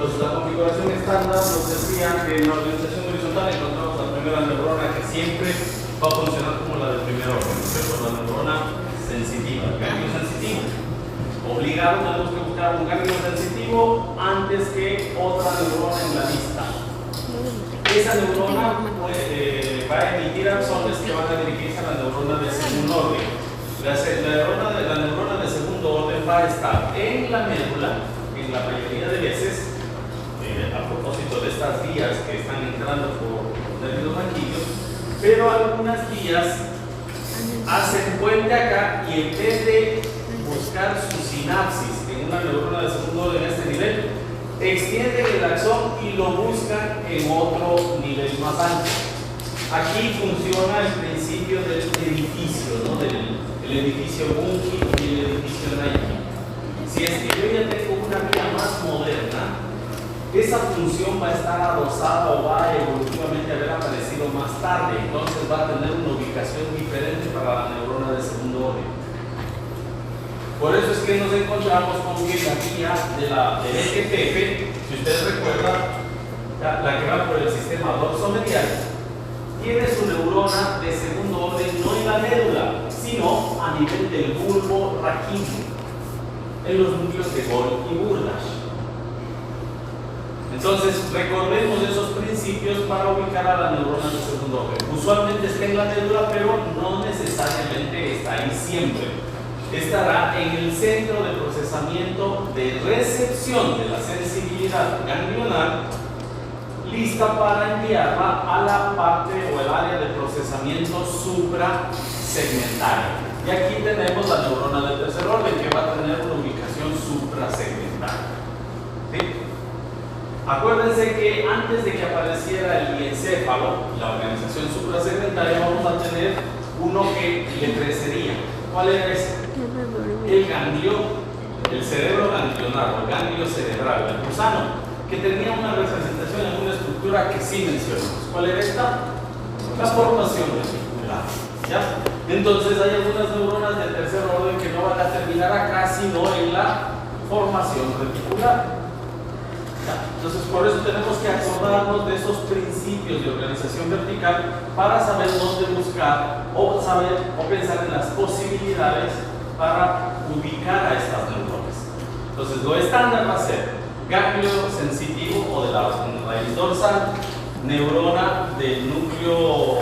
Entonces, la configuración estándar nos decía que en la organización horizontal encontramos la primera neurona que siempre va a funcionar como la del primer orden, ¿no es cierto? La neurona sensitiva, el ganglio sensitivo. Obligado tenemos que buscar un ganglio sensitivo antes que otra neurona en la lista. Esa neurona va a emitir axones que van a dirigirse a la neurona de segundo orden. La neurona de segundo orden va a estar en la médula, en la mayoría de veces, a propósito de estas vías que están entrando por los nervios vaquillos, pero algunas vías hacen puente acá y en vez de buscar su sinapsis en una neurona de segundo orden en este nivel, extienden el axón y lo buscan en otro nivel más alto. Aquí funciona el principio del edificio, ¿no? El edificio Bunge y el edificio Nike. Si es que yo ya tengo una vía más moderna, esa función va a estar adosada o va a evolutivamente haber aparecido más tarde, entonces va a tener una ubicación diferente para la neurona de segundo orden. Por eso es que nos encontramos con que la vía del STF, si ustedes recuerdan, la que va por el sistema dorsomedial, tiene su neurona de segundo orden no en la médula, sino a nivel del bulbo raquídeo, en los núcleos de Gold y Burdash. Entonces, recordemos esos principios para ubicar a la neurona de segundo orden. Usualmente está en la médula, pero no necesariamente está ahí siempre. Estará en el centro de procesamiento de recepción de la sensibilidad ganglionar, lista para enviarla a la parte o el área de procesamiento suprasegmentaria. Y aquí tenemos la neurona del tercer orden que va a tener una ubicación suprasegmentaria. ¿Sí? Acuérdense que antes de que apareciera el diencéfalo, la organización suprasegmentaria, vamos a tener uno que le precedía. ¿Cuál era ese? El ganglio, el cerebro ganglionar, o el ganglio cerebral, el gusano, que tenía una representación en una estructura que sí mencionamos. ¿Cuál era esta? La formación reticular. ¿Ya? Entonces hay algunas neuronas del tercer orden que no van a terminar acá, sino en la formación reticular. ¿Ya? Entonces por eso tenemos que acordarnos de esos principios de organización vertical para saber dónde buscar o pensar en las posibilidades para ubicar a estas neuronas. Entonces lo estándar va a ser ganglio sensitivo o de la raíz dorsal, neurona del núcleo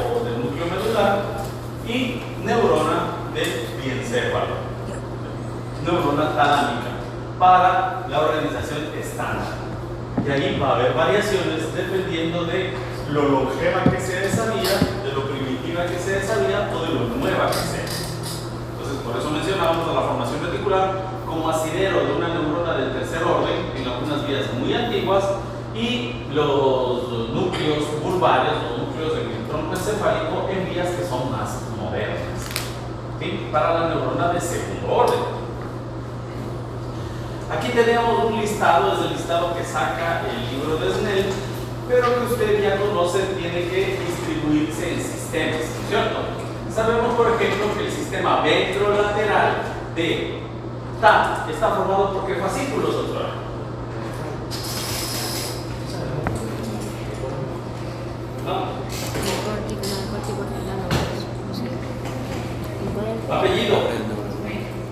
medular y neurona del diencéfalo, neurona talámica para la organización estándar. Y ahí va a haber variaciones dependiendo de lo longeva que sea esa vía, de lo primitiva que sea esa vía o de lo nueva que sea. Entonces, por eso mencionábamos a la formación reticular como asidero de una neurona del tercer orden en algunas vías muy antiguas y los núcleos bulbares, los núcleos en el tronco encefálico en vías que son más modernas. ¿Sí? Para la neurona de segundo orden. Aquí tenemos un listado, es el listado que saca el libro de Snell, pero que usted ya conoce, tiene que distribuirse en sistemas, ¿cierto? Sabemos, por ejemplo, que el sistema ventrolateral de TAP está formado por qué fascículos, doctora. ¿No? Apellido.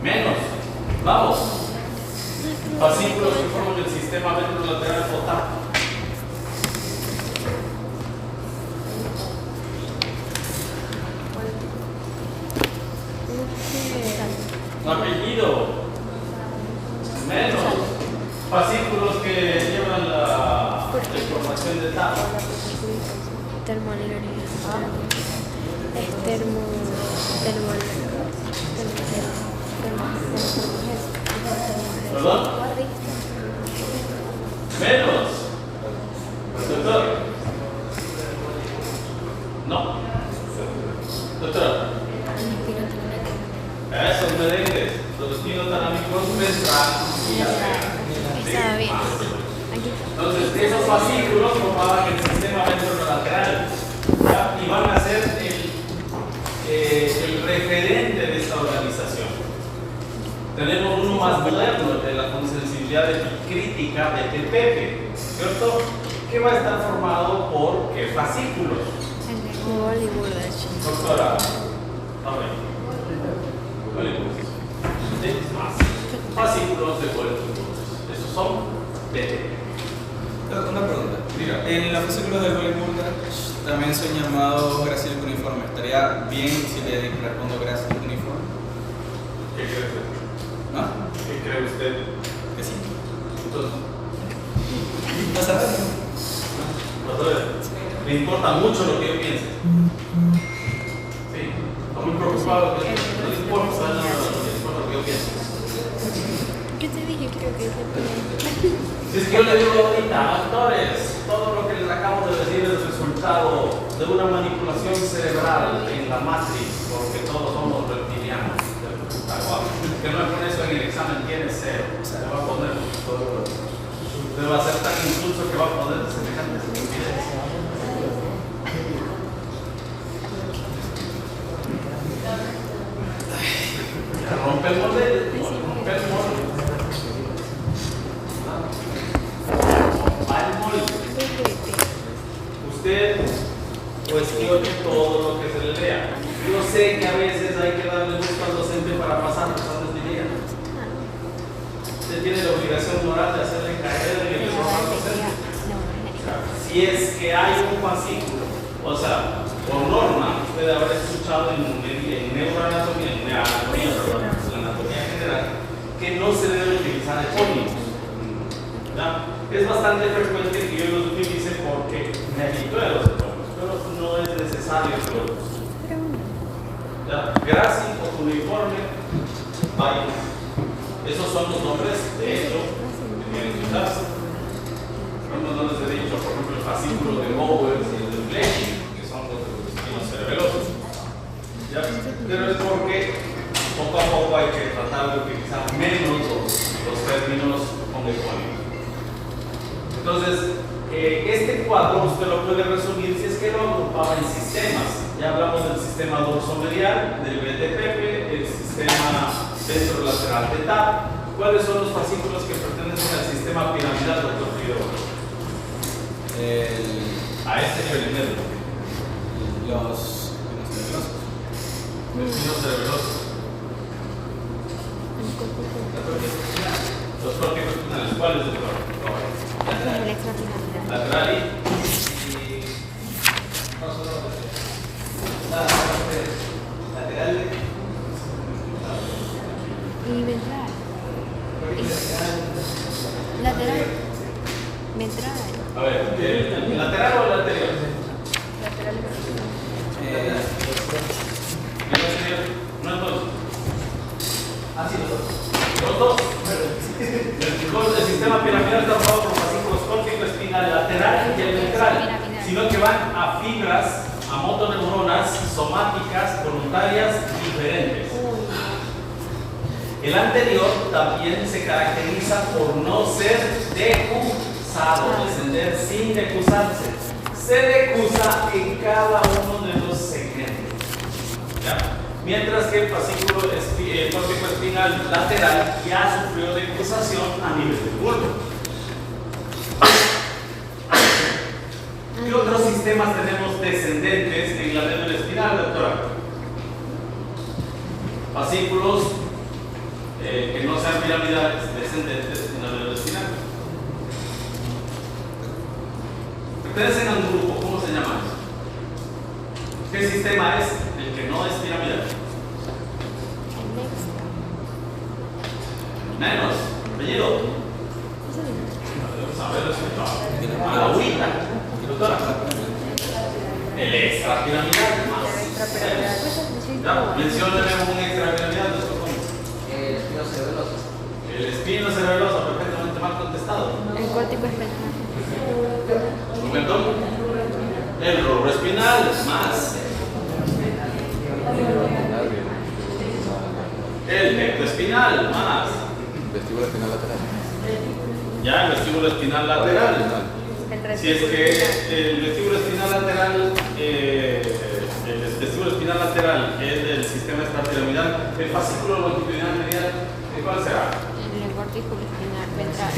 Menos. Vamos. Fascículos que forman el sistema ventrolateral o TAP. Apellido. Menos. Fascículos que llevan la información de TAP. ¿Perdón? Menos. Doctor. No. Doctora. Esos merengues, los espinotalámicos ventrales y Está bien. entonces, esos fascículos formaban el sistema ventrolateral y van a ser el referente de esta organización. Tenemos uno más moderno de la consensibilidad de crítica de TPP, ¿cierto? Que va a estar formado por ¿qué fascículos? Hollywood, de hecho. Doctora, a ver. Hollywood. ¿Sí? Más. Fascículos de Hollywood. Esos son TPP. Una pregunta. Diga. En los fascículos de Hollywood también son llamados gráciles cuneiformes. ¿Estaría bien si le respondo gráciles cuneiformes? ¿Qué cree usted? ¿No? ¿Qué cree usted? Que sí. Entonces, ¿Vas a ver? me importa mucho lo que yo piense. Sí, estoy muy preocupado. No le importa, no le importa lo que yo piense. ¿Qué te dije? Creo que dije Si es que yo le digo ahorita, actores, todo lo que les acabo de decir es resultado de una manipulación cerebral en la Matrix, porque todos somos reptilianos. Que no me pone eso en el examen, tiene cero. Se le va a poner todo. Usted va a ser tan insulso que va a poner semejantes estupideces. Rompe el molde, rompe el molde. Va el molde. Usted cuestione todo lo que se le lea. Yo sé que a veces hay que darle gusto al docente para pasar los años de día. Usted tiene la obligación moral de hacerle caer en el error al docente. Si es que hay un fascículo, o sea, por norma, usted habrá escuchado en neuroanatomía, en anatomía general, que no se debe utilizar epónimos. Es bastante frecuente que yo los utilice porque me habitué a los epónimos, pero no es necesario que los use. Grácil o cuneiforme, vaya. Esos son los nombres, de hecho, que tienen que usarse. Son los nombres de dicho, por ejemplo, el fascículo de Bowers y el de Fletcher, que son los de los espinos cerebelosos. Pero es porque poco a poco hay que tratar de utilizar menos los términos con epónimos. Entonces, este cuadro usted lo puede resumir si es que lo agrupaba en sistemas. Ya hablamos del sistema dorsomedial, del BTPP, el sistema ventrolateral de TAP. ¿Cuáles son los fascículos que pertenecen al sistema piramidal, doctor Figueroa? A este nivel medio. Los Espinos cerebelosos. Los córticos espinales. ¿Cuáles, doctor? Lateral y lateral y ventral. Lateral. Ventral. a ver, ¿el lateral o el anterior? Lateral. ¿El anterior? No, entonces. Ah, sí, los dos. El sistema piramidal está formado por fascículos córtico espinal lateral y el ventral, sino que van a fibras, a motoneuronas somáticas voluntarias diferentes. El anterior también se caracteriza por no ser decusado, descender sin decusarse. Se decusa en cada uno de los segmentos. ¿Ya? Mientras que el fascículo córtico espinal lateral ya sufrió decusación a nivel del bulbo. ¿Qué otros sistemas tenemos descendentes en la médula espinal, doctora? Fascículos que no sean piramidales descendentes en la médula espinal. Pertenecen a un grupo, ¿cómo se llama eso? ¿Qué sistema es el que no es piramidal? Menos, apellido. Debemos saber eso. A la agüita. El extrapiramidal. Ya, mencióname un extrapiramidal, doctor. El espino cerebeloso. El espino cerebeloso, perfectamente mal contestado. El córtico espinal. ¿Comentó? El rubro espinal, más. El necto espinal, más. Vestíbulo espinal lateral. Ya, el vestíbulo espinal lateral. Si es que el vestíbulo espinal lateral, el vestíbulo espinal lateral es del sistema extrapiramidal, el fascículo longitudinal medial, ¿cuál será? El córtico espinal ventral.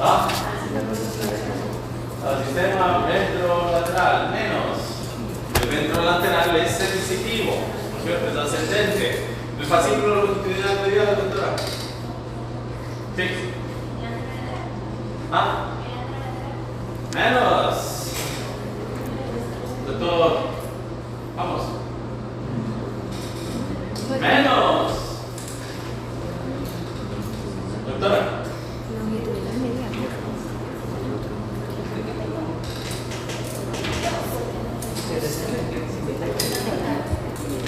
¿Ah? El sistema ventrolateral menos. El ventrolateral es sensitivo, ¿no es cierto? Es ascendente. El fascículo longitudinal medial, doctora. Sí. ¿Ah? Menos. Doctor. Vamos. Menos. Doctora. Longitudinal medial.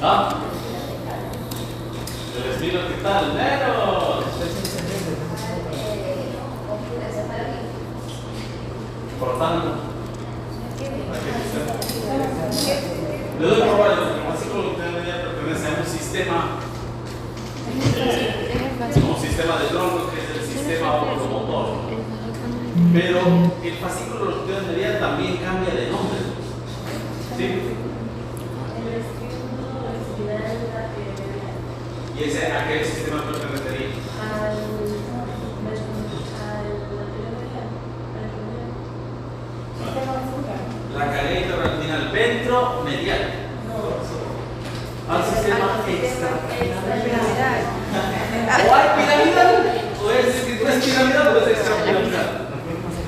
¿Ah? El estilo que tal, menos. Por lo tanto, le doy por varios. El fascículo longitudinal pertenece a un sistema de tronco que es el sistema oculomotor. Pero el fascículo longitudinal medial también cambia de nombre. ¿Sí? ¿Y ese a qué sistema pertenecería? La careta renal ventromedial. Al sistema extrapiramidal. O hay piramidal, o es piramidal o es extrapiramidal.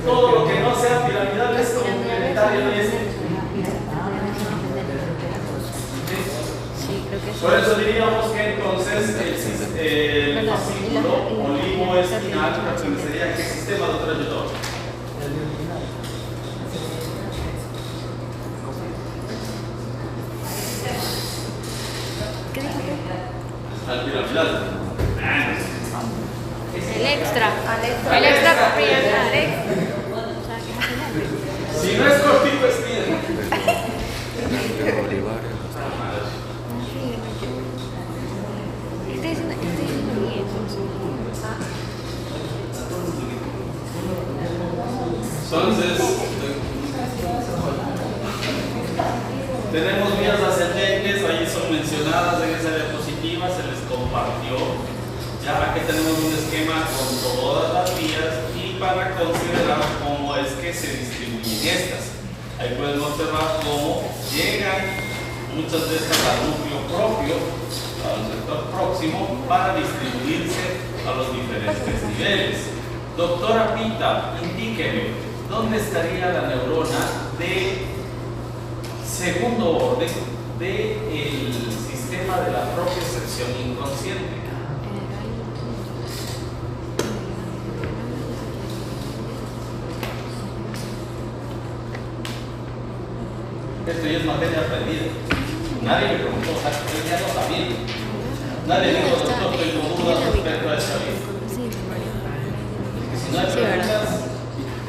Todo lo que no sea piramidal es complementario y es. Por eso diríamos que entonces el fascículo olivoespinal pertenecería a qué sistema, doctora Yotó. Al piramidal. El extra. El extra piramidal. Si no es cortico, es bien. Entonces, tenemos vías ascendentes, ahí son mencionadas en esa diapositiva, se les compartió. Ya aquí tenemos un esquema con todas las vías y para considerar cómo es que se distribuyen estas. Ahí pueden observar cómo llegan muchas de estas al núcleo propio, al sector próximo, para distribuirse a los diferentes niveles. Doctora Pita, indíqueme, ¿dónde estaría la neurona de segundo orden del sistema de la propia sección inconsciente? Esto ya es materia aprendida. Nadie me preguntó, o sea, yo ya lo sabía. Nadie me dijo, doctor, tengo dudas respecto a esta vida. Si no hay preguntas,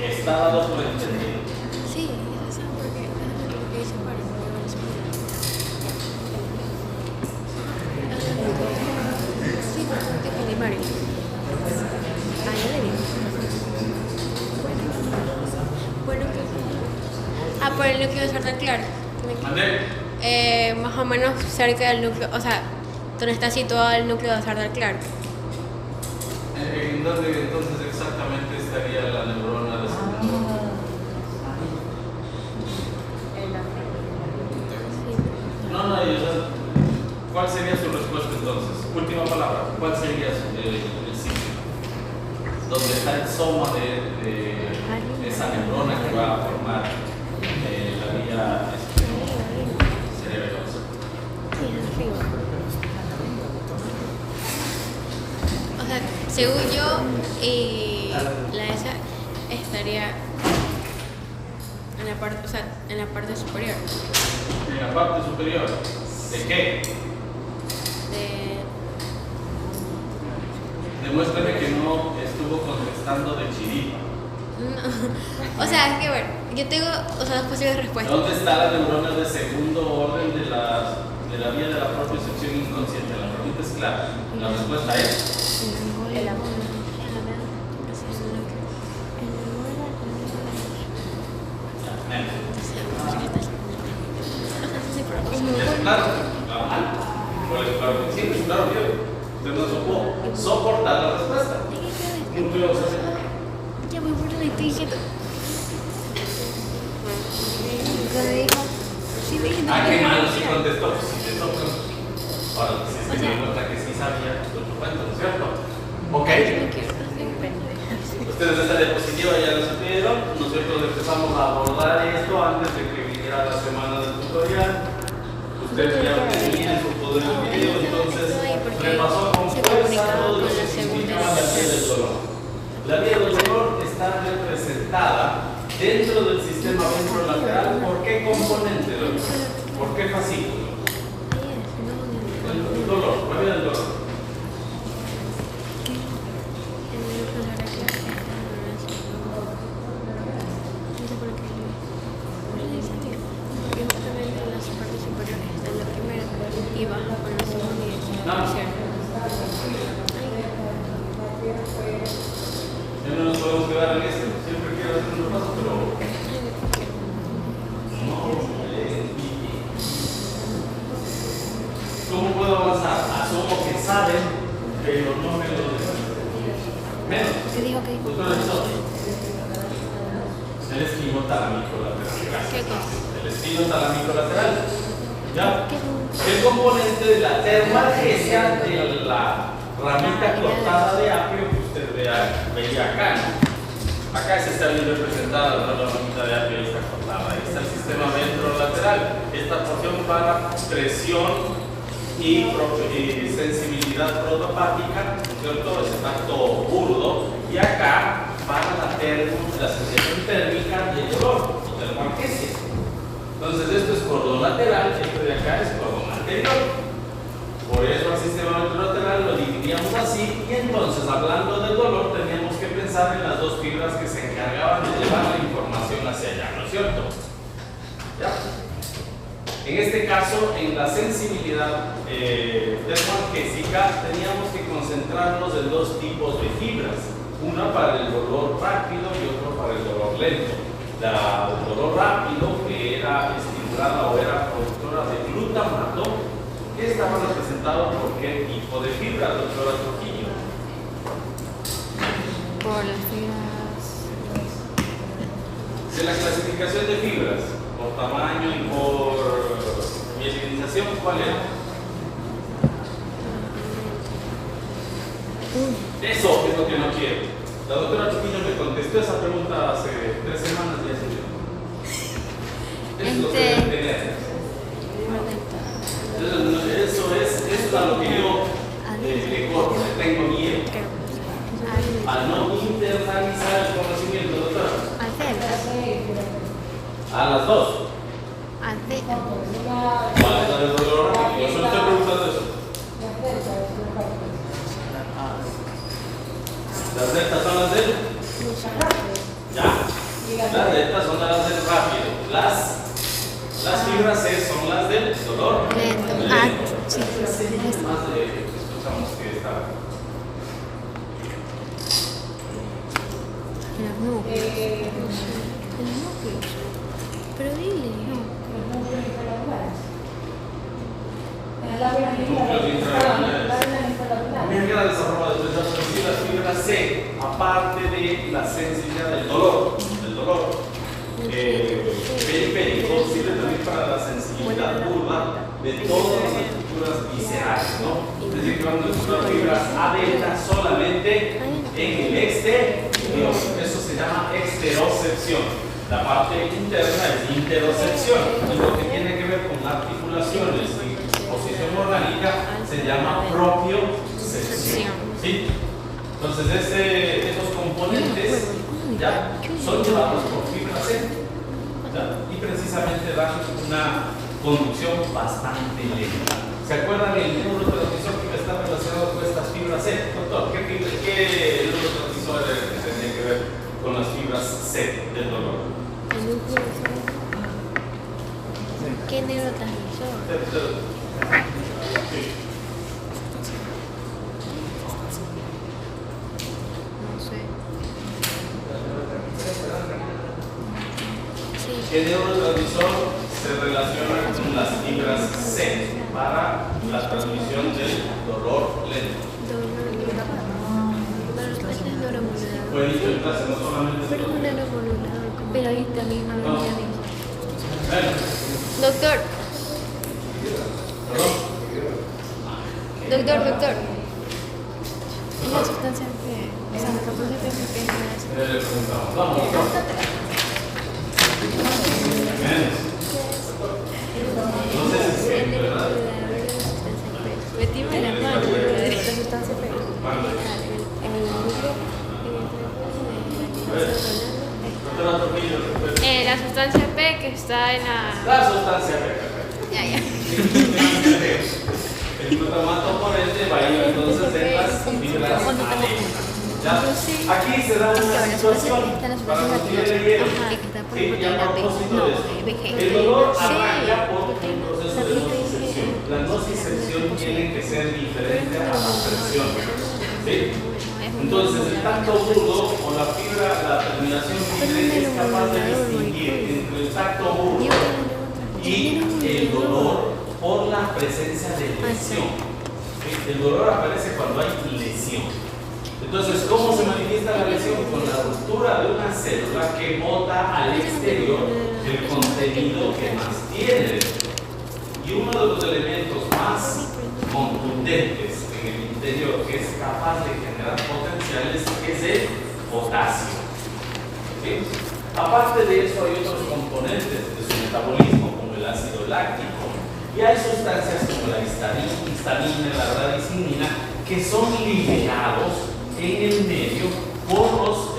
está dado por entendido. Sí, eso es porque lo que dice Mario. Sí, porque de Mario. Ah, ya le digo. Bueno, por el núcleo de Sartre, claro. Más o menos cerca del núcleo, o sea, donde está situado el núcleo de Sartre, claro. ¿En dónde entonces exactamente estaría la neurona de segundo orden? ¿Cuál sería su respuesta entonces? Última palabra, ¿cuál sería el sitio? Donde está el soma de esa neurona que va a formar la vía cerebrosa. O sea, según yo, la esa estaría en la parte, o sea, en la parte superior. ¿En la parte superior? ¿De qué? Demuéstrame que no estuvo contestando de chiripa. No. O sea, es que bueno, yo tengo, o sea, dos posibles respuestas. ¿Dónde está la neurona de segundo orden de la vía de la propia sección inconsciente? La pregunta es clara. La respuesta es El amor. es claro. Por eso, claro, sí, es claro, usted no supo soportar la respuesta. Ya voy por diciendo. Cuando dijo, sí me dijo. Ah, qué malo, sí contestó. Sí, te toca. Ahora, si se demuestra que sí sabía, pues lo cuento, ¿no es cierto? Ok. Me quiero hacer pendeja. Ustedes esta diapositiva ya la supieron. Nosotros empezamos a abordar esto antes de que viniera la semana del tutorial. Ustedes ya tenían su poder del video, entonces repasó con fuerza todo lo que significaba la vía del dolor. La vía del dolor está representada dentro del sistema ventrolateral. ¿Por qué componente? ¿Por qué fascículo? El dolor, la vía del dolor. Y baja con la segunda y No. Ya no nos podemos quedar en esto. Siempre quiero hacer un paso, pero no. ¿Cómo puedo avanzar? Asumo que saben, pero no me lo dicen. Menos. ¿Qué dijo que? Doctor Aristóteles. El espino talámico lateral. ¿Qué cosa? El espino talámico lateral. ¿Ya? El componente de la termalgesia de la ramita cortada de apio que usted veía acá, ¿no? Acá se está bien representada la ramita de apio y está cortada. Ahí está el sistema ventrolateral. Esta porción para presión y sensibilidad protopática, ¿cierto? Ese tacto burdo. Y acá para la sensación térmica y el dolor, o termalgesia. Entonces esto es cordón lateral, esto de acá es cordón anterior. Por eso el sistema ventrolateral lo dividíamos así, y entonces hablando del dolor teníamos que pensar en las dos fibras que se encargaban de llevar la información hacia allá, ¿no es cierto? ¿Ya? En este caso, en la sensibilidad termalgésica teníamos que concentrarnos en dos tipos de fibras, una para el dolor rápido y otro para el dolor lento. El dolor rápido, que era estimulada o era productora de glutamato, que estaba representado por qué tipo de fibra, doctora Trujillo. Por las fibras. De la clasificación de fibras, por tamaño y por mielinización, ¿cuál era? Eso es lo que no quiero. La doctora Trujillo me contestó esa pregunta hace 3 semanas y hace yo. Eso es lo que deben tener. Eso es a lo que yo le corto, le tengo miedo. A no internalizar el conocimiento, doctora. A las dos. ¿Cuál es la del dolor rápido? Yo solo estoy preguntando eso. Las deltas son las del. Ya. Las deltas son las del rápido. Las fibras C son las del dolor. Lento. Sí. Más de escuchamos que está. Los núcleos. Pero dile. Núcleos intragranulares. Mira el desarrollo de las fibras C, aparte de la sensibilidad del dolor, periférico, sirve también para la sensibilidad burda de todas las estructuras viscerales, ¿no? Es decir, cuando las fibras A delta solamente en el exterior, eso se llama exterocepción. La parte interna es interocepción, y lo que tiene que ver con articulaciones y posición orgánica se llama propiocepción. ¿Sí? Entonces esos componentes ya son llevados por fibra C, ¿ya? Y precisamente dan una conducción bastante lenta. ¿Se acuerdan del neurotransmisor que está relacionado con estas fibras C? Doctor, ¿qué neurotransmisor tenía que ver con las fibras C del dolor? ¿Qué neurotransmisor? Sí. No sé. ¿Qué neurotransmisor se relaciona con las fibras C para la transmisión del dolor lento? fue dicho en clase, no solamente Pero se lo un digo. nanomodulador con pegadita misma No. Bueno, Doctor, perdón. doctor. Es la sustancia que. O sea, la sustancia que es la. Le preguntamos, vamos. No sé si es ¿verdad? Metíme la mano de la sustancia P. ¿Cuándo? Doctora Trujillo, respuesta. La sustancia P que está en la. La sustancia Ya. el glutamato componente va a ir entonces en las fibras alénicas. ¿Ya? Aquí se da una situación para los que leyeron. Sí, y a propósito de esto, el dolor arranca por un proceso de nocicepción. La nocicepción tiene que ser diferente a la presión. ¿Sí? Entonces, el tacto burdo o la fibra, la terminación fibre es capaz de distinguir entre el tacto burdo y el dolor por la presencia de lesión. ¿Sí? El dolor aparece cuando hay lesión. Entonces, ¿cómo se manifiesta la lesión? Con la ruptura de una célula que bota al exterior el contenido que más tiene. Y uno de los elementos más contundentes en el interior que es capaz de generar potenciales es el potasio. ¿Sí? Aparte de eso, hay otros componentes de su metabolismo, como el ácido láctico, y hay sustancias como la histamina, la radicinina, que son liberados en el medio por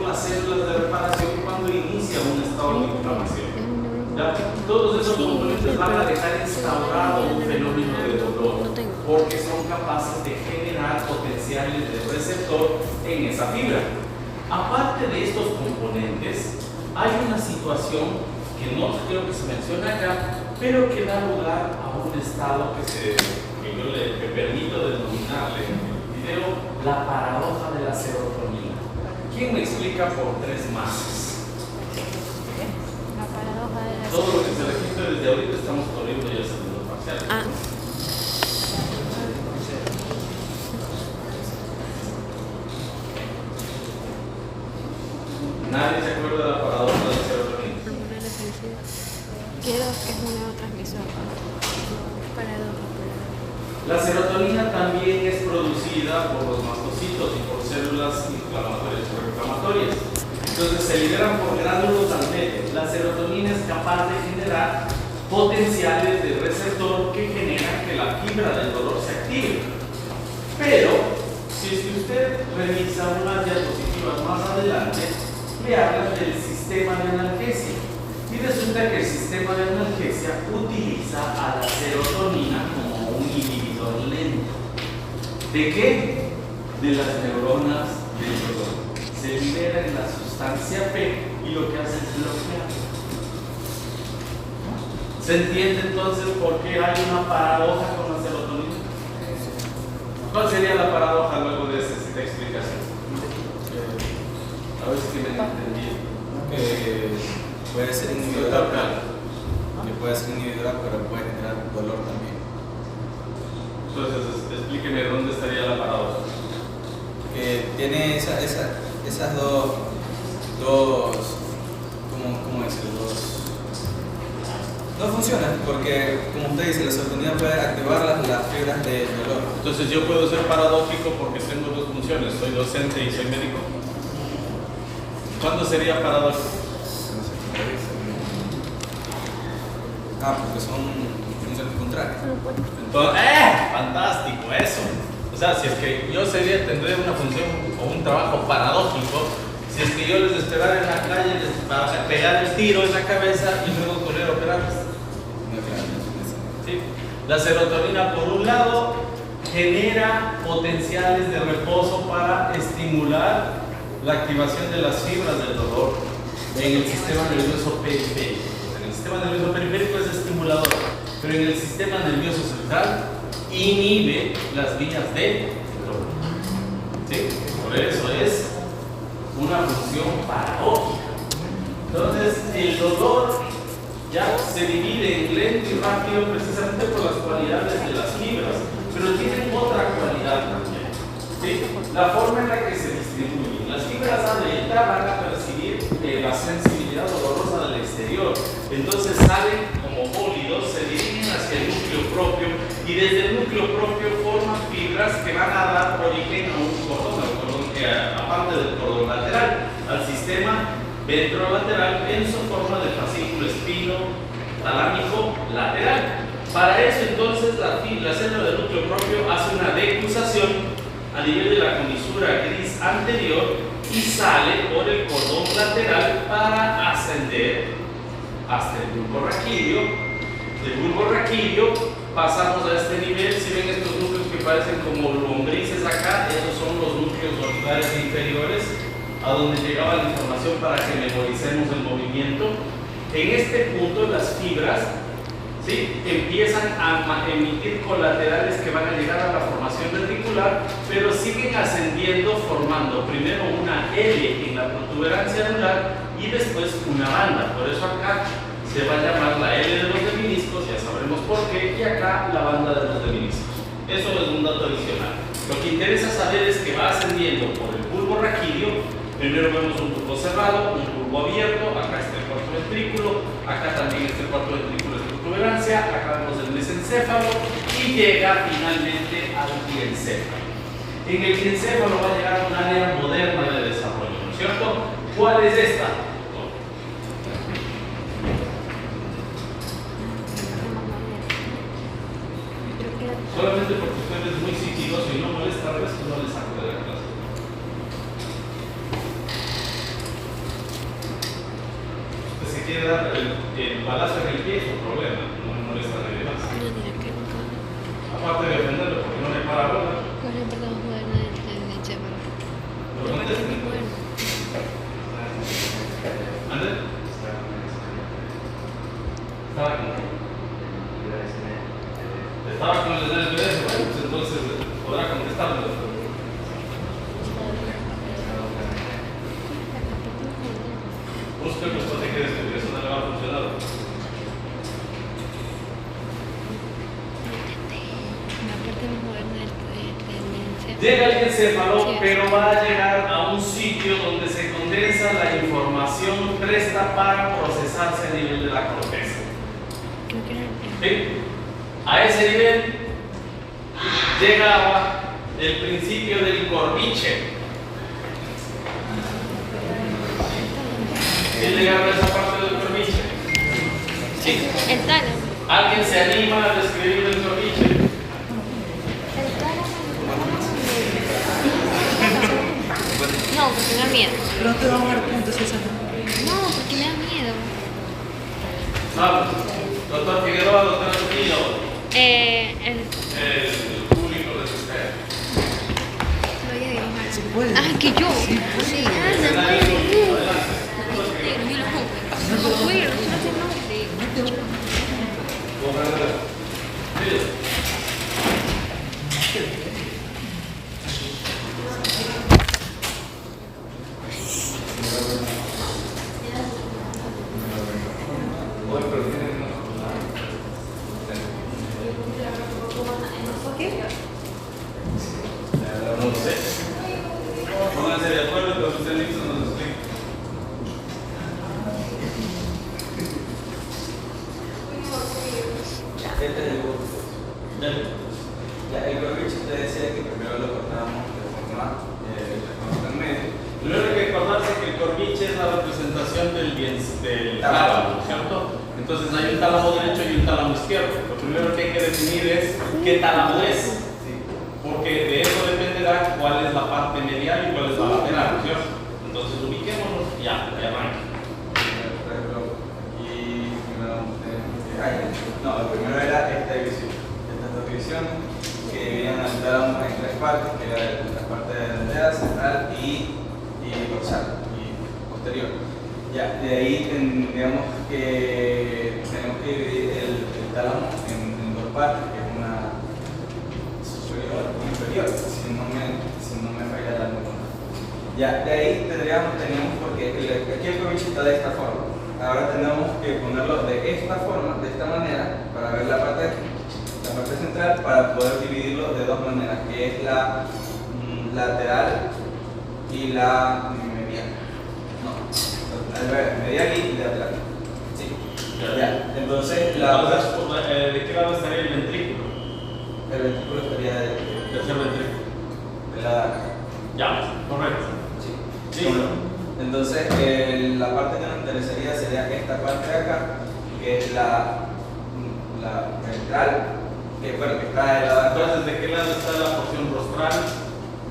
las células de reparación cuando inicia un estado de inflamación. ¿Ya? Todos esos componentes van a dejar instaurado un fenómeno de dolor porque son capaces de generar potenciales de receptor en esa fibra. Aparte de estos componentes, hay una situación que no creo que se menciona acá, pero que da lugar a un estado que yo le permito denominarle en el video la paradoja de la serotonina. ¿Quién me explica por tres más? La paradoja de la. Todo lo que se registra desde ahorita estamos corriendo ya el segundo parcial. ¿Nadie se acuerda de la paradoja de la serotonina? Hormona de la felicidad. Quiero que es un neurotransmisor. Paradoja. La serotonina también es producida por los mastocitos y por células inflamatorias o reclamatorias. Entonces se liberan por gránulos al medio. La serotonina es capaz de generar potenciales de receptor que generan que la fibra del dolor se active. Pero, si es que usted revisa unas diapositivas más adelante, le hablan del sistema de analgesia. Y resulta que el sistema de analgesia utiliza a la serotonina como un inhibidor lento. ¿De qué? De las neuronas del dolor. Se libera en la sustancia P y lo que hace es bloquear. ¿Se entiende entonces por qué hay una paradoja con la serotonina? ¿Cuál sería la paradoja luego de esta explicación? A ver si me entendí. Que puede ser individual, pero puede generar dolor también. Entonces, explíqueme dónde estaría la paradoja. Que tiene esas dos ¿cómo decirlo? Dos funciones, porque como usted dice, la serotonina puede activar las fibras del dolor. Entonces, yo puedo ser paradójico porque tengo dos funciones. Soy docente y soy médico. ¿Cuándo sería paradójico? Porque son funciones contrarias. Entonces, fantástico, eso. O sea, si es que yo tendré una función o un trabajo paradójico, si es que yo les esperara en la calle, para pegar el tiro en la cabeza y luego correr a operarles. ¿Sí? La serotonina, por un lado, genera potenciales de reposo para estimular la activación de las fibras del dolor en el sistema nervioso periférico. En el sistema nervioso periférico es estimulador, pero en el sistema nervioso central inhibe las vías de dolor. ¿Sí? Por eso es una función paradójica. Entonces, el dolor ya se divide en lento y rápido precisamente por las cualidades de las fibras, pero tienen otra cualidad también. ¿Sí? La forma en la que se distribuyen. Las fibras fibras adentras van a percibir la sensibilidad dolorosa del exterior. Entonces salen como bólidos, se dirigen hacia el núcleo propio y desde el núcleo propio forman fibras que van a dar origen a un cordón, aparte del cordón lateral, al sistema ventrolateral en su forma de fascículo espino talámico lateral. Para eso entonces la célula del núcleo propio hace una declusación a nivel de la comisura gris anterior y sale por el cordón lateral para ascender hasta el bulbo raquídeo. Del bulbo raquídeo pasamos a este nivel. Si ven estos núcleos que parecen como lombrices acá, esos son los núcleos orbitales inferiores, a donde llegaba la información para que memoricemos el movimiento. En este punto las fibras, ¿sí?, empiezan a emitir colaterales que van a llegar a la formación ventricular, pero siguen ascendiendo formando primero una L en la protuberancia anular y después una banda. Por eso acá se va a llamar la L de los meniscos, ya sabremos por qué, y acá la banda de los meniscos. Eso es un dato adicional. Lo que interesa saber es que va ascendiendo por el bulbo raquídeo. Primero vemos un bulbo cerrado, un bulbo abierto, acá está el cuarto ventrículo, acá también está el cuarto ventrículo de protuberancia, acá vemos el mesencéfalo y llega finalmente al diencéfalo. En el diencéfalo va a llegar a un área moderna de desarrollo, ¿no es cierto? ¿Cuál es esta? Solamente porque usted es muy sigiloso y no molesta al resto, no le saco de la clase. Usted se quiere dar el balazo en el pie, es un problema, no me molesta a nadie más. Aparte de ofenderlo porque no le para bola. Por ejemplo, la moderna del encéfalo. Lo contesten. ¿Ande? Estaba con estaba con el NPS, bueno, pues entonces podrá contestarlo. Busca que usted quede que eso no le va a funcionar. Llega el encéfalo, pero va a llegar a un sitio donde se condensa la información presta para procesarse a nivel de la corteza. ¿Sí? A ese nivel llegaba el principio del corviche. ¿Quién le habla esa parte del corviche? Sí. El tálamo. ¿Alguien se anima a describir el corviche? No, porque me da miedo. Pero no te vamos a dar puntos esa. No, porque me da miedo. ¿Sabes? Doctor Figueroa, doctor Trujillo. El Público de usted. voy a dibujar. ¿Se puede? Ah, que yo. Sí, Sí, anda, Adelante. yo lo pongo. No puedo, no sé nombre. No sé. Pónganse de acuerdo con usted listo, nos explica. Este es el bulbo. Ya, el corviche te decía que primero lo cortábamos de forma en medio. Primero hay que acordarse que el corviche es la representación del tálamo, ¿cierto? Entonces hay un tálamo derecho y un tálamo izquierdo. Lo primero que hay que definir es qué tálamo es, porque de eso dependerá cuál es la parte medial y cuál es la lateral, ¿cierto? Entonces ubiquémonos, ya arranca. Y primero no, el primero era esta división. Estas dos divisiones que dividían al tálamo en tres partes, que era la parte delantera, central y dorsal y posterior. Ya, de ahí digamos que tenemos que dividir el tálamo en dos partes, que es una superior y inferior, si no me falla la memoria. Ya, de ahí tenemos porque aquí el corviche está de esta forma. Ahora tenemos que ponerlo de esta forma, de esta manera, para ver la parte central, para poder dividirlo de dos maneras, que es la lateral y la estaría aquí y de atrás. Sí. Ya. Ya. Entonces, ¿de qué lado estaría el ventrículo? el ventrículo estaría Tercer ventrículo. de la. Ya, correcto. Sí. Sí. Entonces, la parte que nos interesaría sería esta parte de acá, que es la ventral, que bueno, que está del lado de atrás. Entonces, ¿de qué lado está la porción rostral?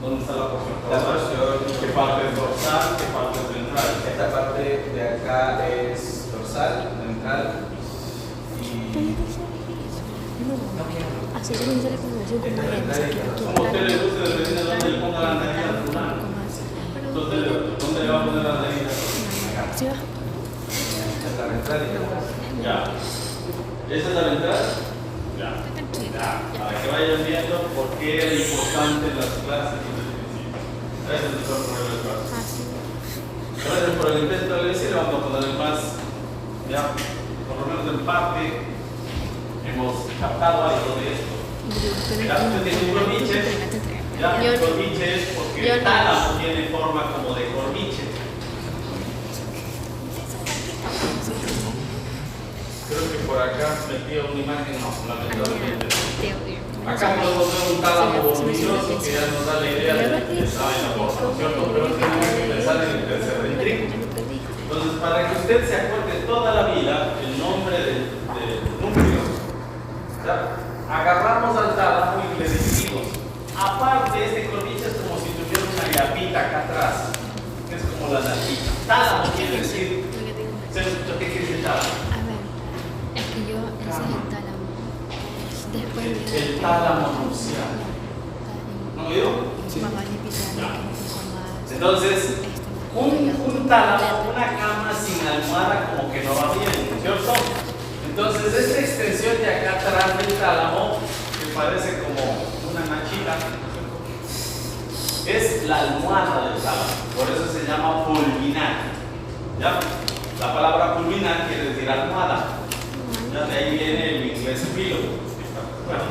¿Dónde está la porción La rostral? porción- ¿Qué parte es dorsal? ¿Qué parte es ventral? Esta parte de acá es dorsal, ventral y Así que no se le conoce como Como a usted le gusta, depende de dónde le ponga la nariz al lunar. ¿Dónde le va a poner la nariz? Sí, va. esta es la ventral y esta. Ya. ¿Esa es la ventral? Ya. Ya. Para que vayan viendo por qué era importante las clases desde el principio. Gracias, doctor, por el espacio. Gracias por el intento de decir, le vamos a poner más, ya, por lo menos en parte, hemos captado algo de esto. Ya, usted tiene un corniche. Ya, el corniche es porque el tálamo tiene forma como de corniche. Creo que por acá metí una imagen, no, lamentablemente. Acá podemos ver un tálamo voluminoso que ya nos da la idea de que estaba en la forma, ¿no es cierto? Pero tenemos que pensar en el tercer ventrículo. Entonces, para que usted se acuerde toda la vida el nombre del núcleo, ¿ya? Agarramos al tálamo y le decimos, aparte este corniche es como si tuviera una llapita acá atrás, que es como la nalguita. Tálamo quiere decir, ¿se escucha qué quiere decir tálamo? A ver, es que yo, ese es el tálamo. Después El tálamo nupcial. ¿No oído? Entonces, un tálamo, una cama sin almohada como que no va bien, ¿no es cierto? Entonces, esta extensión de acá atrás del tálamo, que parece como una manchita, es la almohada del tálamo, por eso se llama pulvinar. ¿Ya? La palabra pulvinar quiere decir almohada. ¿Ya? De ahí viene el inglés pillow. Bueno,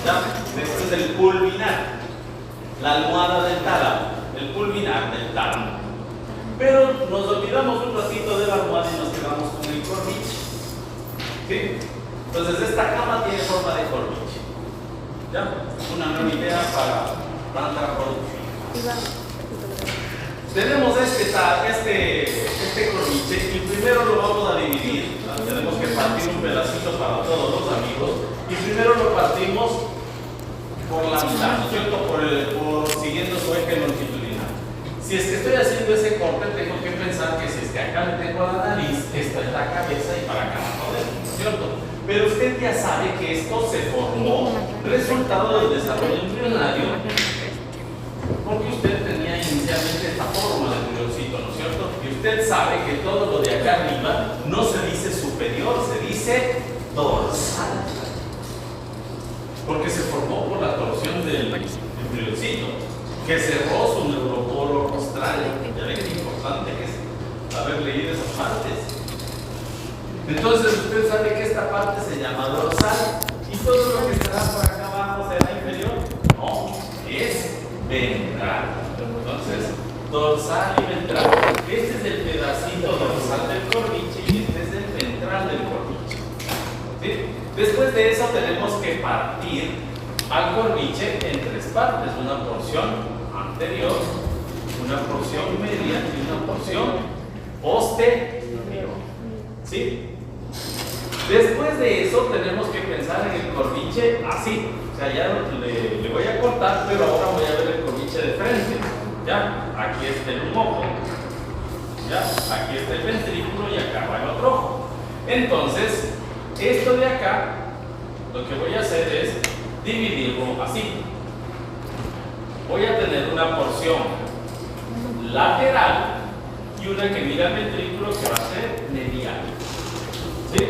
¿ya? Después del pulvinar, la almohada del tálamo, el pulvinar del tálamo. Pero nos olvidamos un ratito de la almohada y nos quedamos con el corniche. ¿Sí? Entonces esta cama tiene forma de corniche. ¿Ya? Una nueva idea para planta productiva. Tenemos este corniche y primero lo vamos a dividir. ¿No? Tenemos que partir un pedacito para todos los amigos y primero lo partimos por la mitad, ¿no es cierto? Siguiendo su eje longitudinal. Si es que estoy haciendo ese corte, tengo que pensar que si es que acá le tengo la nariz, esta es la cabeza y para acá la rodilla, ¿no es cierto? Pero usted ya sabe que esto se formó resultado del desarrollo embrionario porque usted tenía inicialmente esta forma de embrioncito, ¿no es cierto? Y usted sabe que todo lo de acá arriba no se dice superior, se dice dorsal. Porque se formó por la torsión del embrioncito, que cerró su neuroporo rostral. Ya ven qué importante que es haber leído esas partes. Entonces usted sabe que esta parte se llama dorsal y todo lo que estará por acá abajo será inferior. No, es ventral. Entonces, dorsal y ventral. Este es el pedacito dorsal del corniche y este es el ventral del corniche. ¿Sí? Después de eso tenemos que partir al corniche en tres partes, una porción anterior, una porción media y una porción posterior. ¿Sí? Después de eso tenemos que pensar en el corniche así. O sea, ya le voy a cortar, pero ahora voy a ver el corniche de frente. ¿Ya? Aquí está el ojo. ¿Ya? Aquí está el ventrículo y acá va el otro ojo. Entonces, esto de acá, lo que voy a hacer es dividirlo así. Voy a tener una porción lateral y una que mira el ventrículo que va a ser medial. ¿Sí?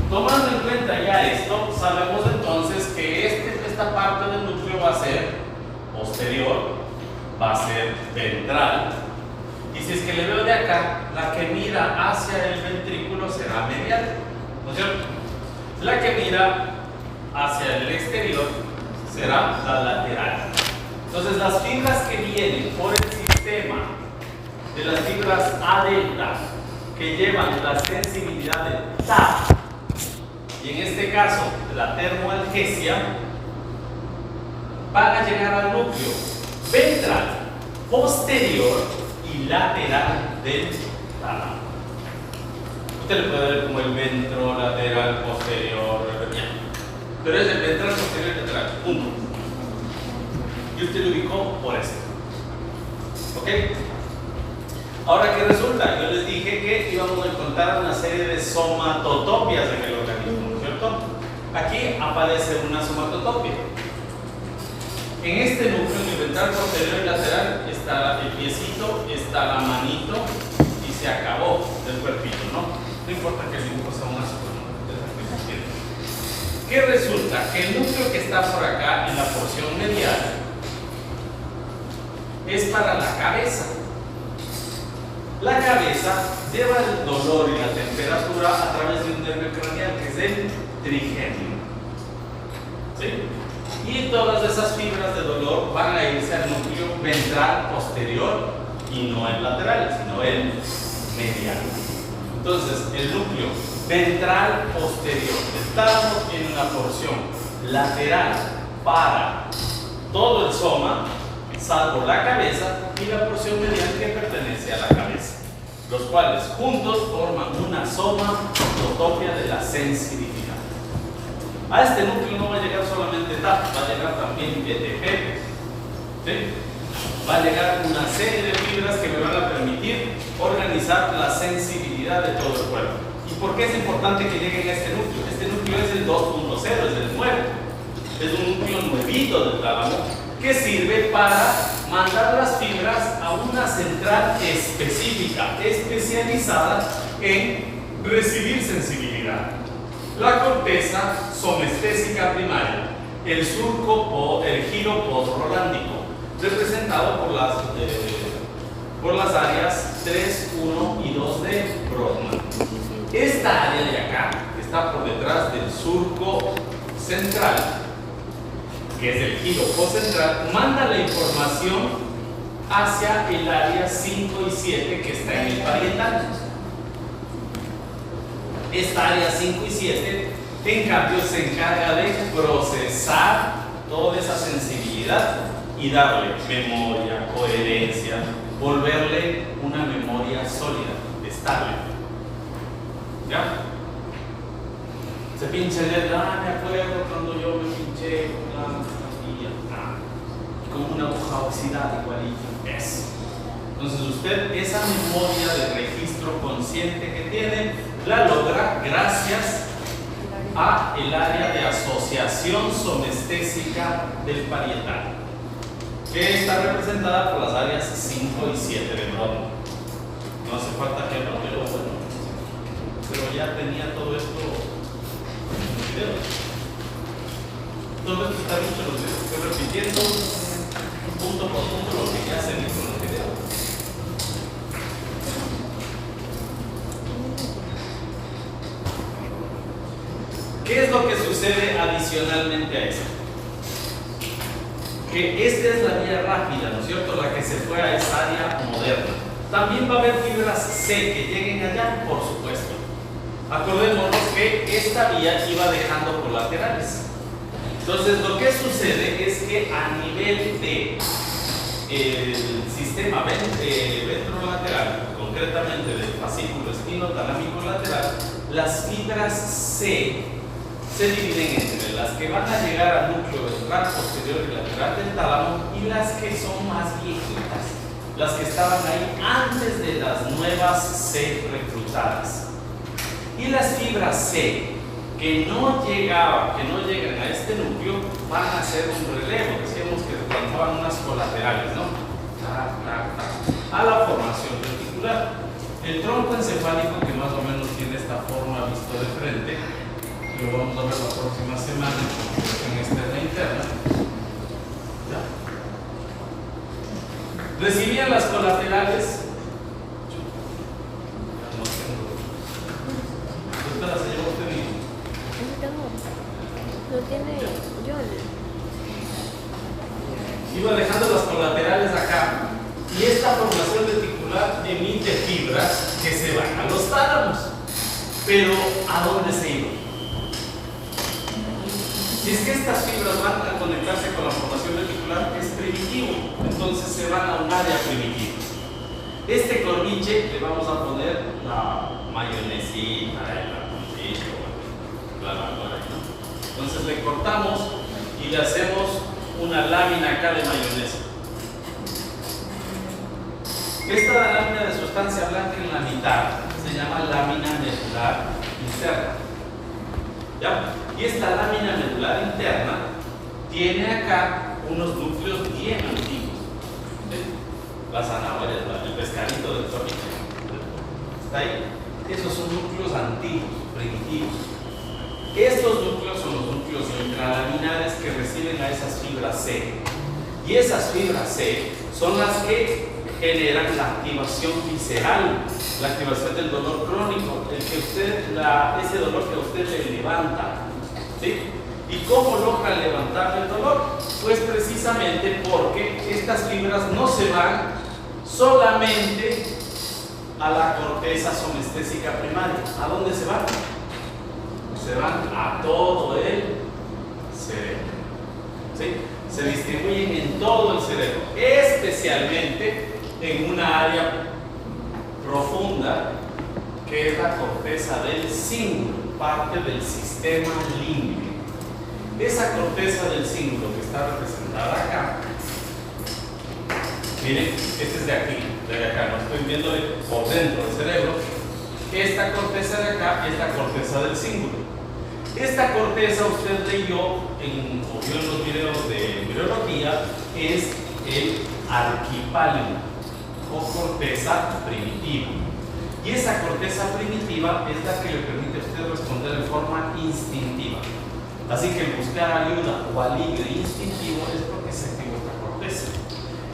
Tomando en cuenta ya esto, sabemos entonces que esta parte del núcleo va a ser posterior, va a ser ventral. Y si es que le veo de acá, la que mira hacia el ventrículo será medial. ¿no es cierto? La que mira hacia el exterior será la lateral. Entonces las fibras que vienen por el sistema de las fibras A delta que llevan la sensibilidad de TAP, y en este caso la termoalgesia, van a llegar al núcleo ventral, posterior y lateral del tálamo. Usted le puede ver como el ventro, lateral, posterior, pero es el ventral, posterior y lateral, punto. Y usted lo ubicó por esto. ¿Ok? Ahora, ¿qué resulta? Yo les dije que íbamos a encontrar una serie de somatotopias en el organismo, ¿cierto? Aquí aparece una somatotopia. En este núcleo, en el ventral, posterior y lateral, está el piecito, está la manito y se acabó el cuerpito, ¿no? No importa que el dibujo sea una somatotopia. ¿Qué resulta? Que el núcleo que está por acá, en la porción medial, es para la cabeza. La cabeza lleva el dolor y la temperatura a través de un nervio craneal que es el trigemio. ¿Sí? Y todas esas fibras de dolor van a irse al núcleo ventral posterior y no el lateral, sino el medial. Entonces, el núcleo ventral posterior, el tálamo tiene una porción lateral para todo el soma, salvo la cabeza, y la porción medial que pertenece a la cabeza, los cuales juntos forman una somatotopia de la sensibilidad. A este núcleo no va a llegar solamente TAP, va a llegar también BTP, ¿sí? Va a llegar una serie de fibras que me van a permitir organizar la sensibilidad de todo el cuerpo. ¿Y por qué es importante que lleguen a este núcleo? Este núcleo es el 2.0, es el nuevo, es un núcleo nuevito del tálamo que sirve para mandar las fibras a una central específica, especializada en recibir sensibilidad. La corteza somestésica primaria, el surco, el giro post-rolándico, representado por las áreas 3, 1 y 2 de Brodmann. Esta área de acá, que está por detrás del surco central, que es el giro postcentral, manda la información hacia el área 5 y 7 que está en el parietal. Esta área 5 y 7, en cambio, se encarga de procesar toda esa sensibilidad y darle memoria, coherencia, volverle una memoria sólida, estable. ¿Ya? Se pincha el dedo, me acuerdo cuando yo me pinché con la pastilla, con una aguja oxidada igualita. Eso. Entonces usted esa memoria de registro consciente que tiene, la logra gracias a el área de asociación somestésica del parietal, que está representada por las áreas 5 y 7 de Brodmann. No hace falta que lo pero bueno, pero ya tenía todo esto en los videos. Todo esto está dicho en los videos. Estoy repitiendo punto por punto lo que ya se dijo en los videos. ¿Qué es lo que sucede adicionalmente a esto? Que esta es la vía rápida, ¿no es cierto? La que se fue a esa área moderna. También va a haber fibras C que lleguen allá, por supuesto. Acordémonos que esta vía iba dejando colaterales. Entonces, lo que sucede es que a nivel de el sistema ventrolateral, concretamente del fascículo espinotalámico lateral, las fibras C se dividen entre las que van a llegar al núcleo ventral posterior y lateral del tálamo y las que son más viejitas, las que estaban ahí antes de las nuevas C reclutadas. Y las fibras C que no llegan a este núcleo van a hacer un relevo, decíamos que plantaban unas colaterales, ¿no? A la formación reticular. El tronco encefálico, que más o menos tiene esta forma visto de frente, lo vamos a ver la próxima semana en externa interna. ¿Ya? Recibían las colaterales. No tengo. Esta la se llevó usted. tiene John. Iba dejando las colaterales acá y esta formación reticular emite fibras que se van a los tálamos. Pero ¿a dónde se iban? Si es que estas fibras van a conectarse con la formación reticular, es primitivo, entonces se van a un área primitiva. Este corniche le vamos a poner la mayonesita, el atuncito, la por ahí, ¿no? Entonces le cortamos y le hacemos una lámina acá de mayonesa. Esta lámina de sustancia blanca en la mitad se llama lámina medular interna. ¿Ya? Y esta lámina medular interna tiene acá unos núcleos bien antiguos. ¿Sí? La zanahoria, el pescadito del tornillo. ¿Está ahí? Esos son núcleos antiguos, primitivos. Estos núcleos son los núcleos intralaminares que reciben a esas fibras C. Y esas fibras C son las que generan la activación visceral, la activación del dolor crónico, ese dolor que a usted le levanta. ¿Sí? ¿Y cómo logra levantar el dolor? Pues precisamente porque estas fibras no se van solamente a la corteza somestésica primaria. ¿A dónde se van? Se van a todo el cerebro. ¿Sí? Se distribuyen en todo el cerebro, especialmente en una área profunda que es la corteza del cíngulo, parte del sistema límbico. Esa corteza del cíngulo que está representada acá, miren, este es de aquí, de acá, no estoy viendo por dentro del cerebro. Esta corteza de acá es la corteza del cíngulo. Esta corteza usted leyó o vio en los videos de embriología, es el arquipálido o corteza primitiva. Y esa corteza primitiva es la que le permite a usted responder de forma instintiva. Así que buscar ayuda o alivio instintivo es porque se activó esta corteza.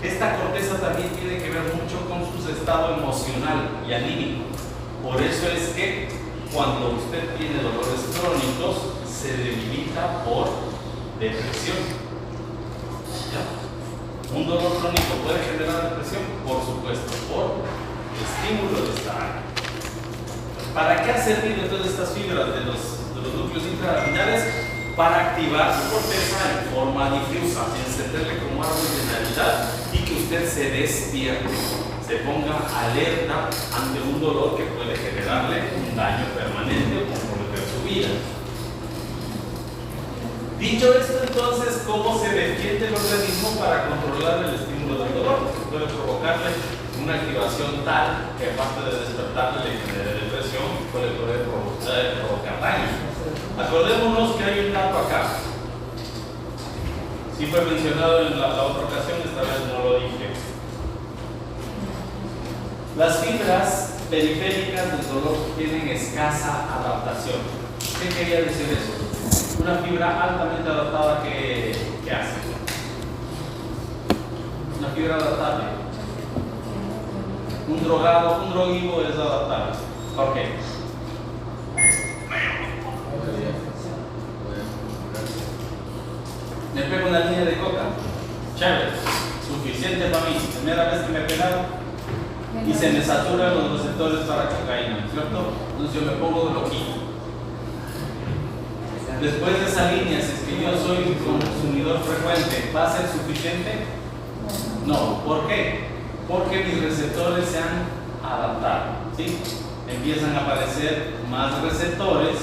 Esta corteza también tiene que ver mucho con su estado emocional y anímico. Por eso es que cuando usted tiene dolores crónicos se debilita por depresión. ¿Ya? ¿Un dolor crónico puede generar depresión? Por supuesto, por estímulo de esta área. ¿Para qué ha servido entonces estas fibras de los núcleos intralaminares? Para activar su corteza en forma difusa, encenderle como árbol de Navidad y que usted se despierte, se ponga alerta ante un dolor que puede generarle un daño permanente o comprometer su vida. Dicho esto, entonces, ¿cómo se defiende el organismo para controlar el estímulo del dolor? Puede provocarle una activación tal que aparte de despertarle le genere depresión, puede provocar daño. Acordémonos que hay un dato acá. Sí fue mencionado en la otra ocasión, esta vez no lo dije. Las fibras periféricas del dolor tienen escasa adaptación. ¿Qué quería decir eso? Una fibra altamente adaptada que hace. Una fibra adaptable. Un droguivo es adaptable. Ok. Me pego una línea de coca. Chévere. Suficiente para mí. Primera vez que me pegaron y se me saturan los receptores para cocaína, ¿cierto? Entonces yo me pongo loquito. Después de esa línea, si es que yo soy un consumidor frecuente, ¿va a ser suficiente? No. ¿Por qué? Porque mis receptores se han adaptado, ¿sí? Empiezan a aparecer más receptores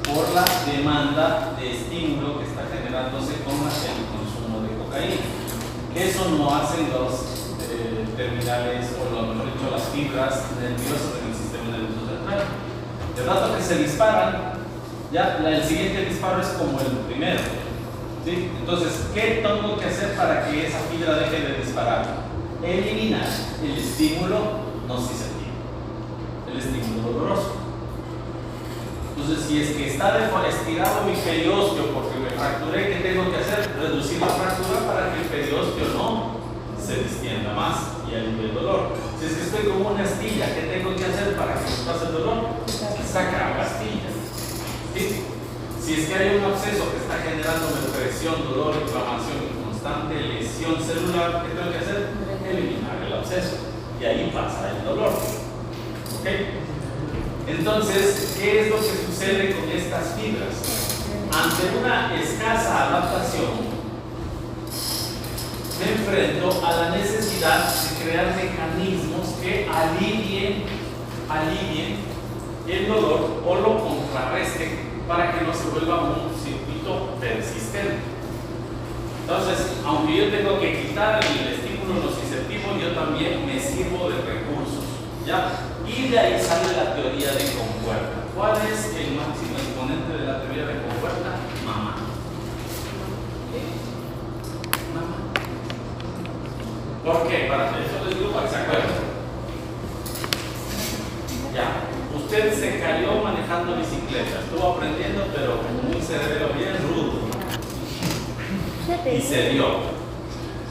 por la demanda de estímulo que está generándose con el consumo de cocaína. Eso no hacen los terminales, o mejor dicho, las fibras nerviosas en el sistema nervioso central. De rato que se disparan, ya el siguiente disparo es como el primero, ¿sí? Entonces, ¿qué tengo que hacer para que esa fibra deje de disparar? Eliminar el estímulo nocicetivo, el estímulo doloroso. Entonces, si es que está estirado mi periósteo porque me fracturé, ¿qué tengo que hacer? Reducir la fractura para que el periósteo no se distienda más y alivie el dolor. Si es que estoy como una astilla, ¿qué tengo que hacer para que me pase el dolor? Sacar pastillas. ¿Sí? Si Si es que hay un absceso que está generando presión, dolor, inflamación y constante lesión celular, ¿qué tengo que hacer? Eliminar el absceso. Y ahí pasa el dolor. ¿Ok? Entonces, ¿qué es lo que sucede con estas fibras? Ante una escasa adaptación, me enfrento a la necesidad de crear mecanismos que alivien el dolor o lo contrarresten para que no se vuelva un circuito persistente. Entonces, aunque yo tengo que quitar el estímulo nociceptivo, yo también me sirvo de recursos, ¿ya? Y de ahí sale la teoría de compuerta. ¿Cuál es el máximo exponente de la teoría de compuerta? Mamá. Mamá. ¿Por qué? Para eso les digo para que se acuerden. Ya. Usted se cayó manejando bicicleta, estuvo aprendiendo, pero con un cerebro bien rudo. Y se dio.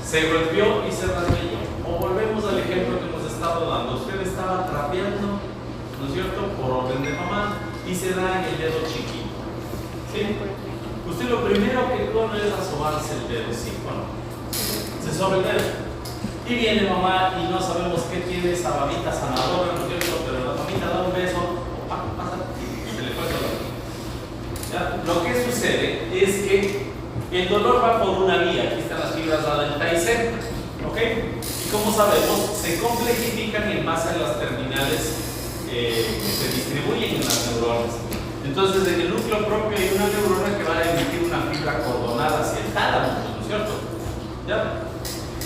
Se golpeó y se rasguñó. O volvemos al ejemplo que hemos estado dando. Usted estaba trapeando, ¿no es cierto?, por orden de mamá, y se da en el dedo chiquito. ¿Sí? Usted lo primero que corre es asomarse el dedo, ¿sí o no? Se soba el dedo. Y viene mamá y no sabemos qué tiene esa babita sanadora, ¿no es cierto? Pero la mamita da un beso, pasa, y se le fue el dolor. ¿Ya? Lo que sucede es que el dolor va por una vía. Aquí están las fibras A, delta y Z. ¿Ok? Y como sabemos, se complejifican en base a las terminales que se distribuyen en las neuronas. Entonces, en el núcleo propio hay una neurona que va a emitir una fibra cordonada hacia el tálamo, ¿no es cierto? ¿Ya?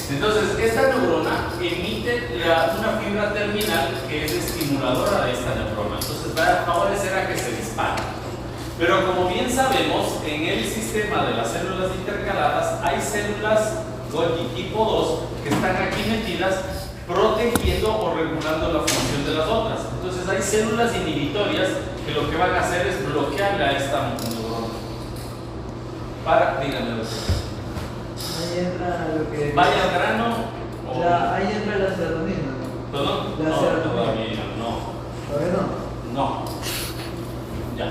Entonces, esta neurona emite una fibra terminal que es estimuladora de esta neurona. Entonces, va a favorecer a que se dispare. Pero como bien sabemos, en el sistema de las células intercaladas hay células Golgi tipo 2 que están aquí metidas protegiendo o regulando la función de las otras. Entonces hay células inhibitorias que lo que van a hacer es bloquearle a esta neurona. Díganme. Ahí entra lo que... Vaya al grano. Ahí entra la serotonina, ¿no? ¿Perdón? La No, serotonina. todavía no. ¿Todavía no? No. Ya.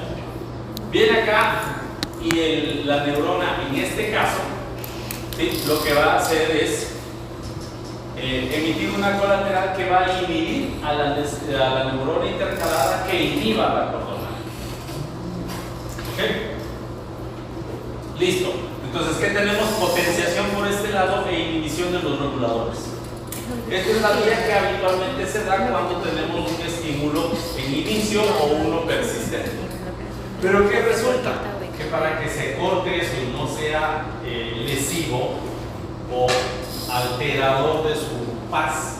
Viene acá y la neurona, en este caso, ¿sí?, lo que va a hacer es emitir una colateral que va a inhibir a la neurona intercalada que inhiba la cordona. ¿Ok? Listo. Entonces, ¿qué tenemos? Potenciación por este lado e inhibición de los reguladores. Esta es la vía que habitualmente se da cuando tenemos un estímulo en inicio o uno persistente. Pero ¿qué resulta? Que para que se corte eso y no sea lesivo o alterador de su paz,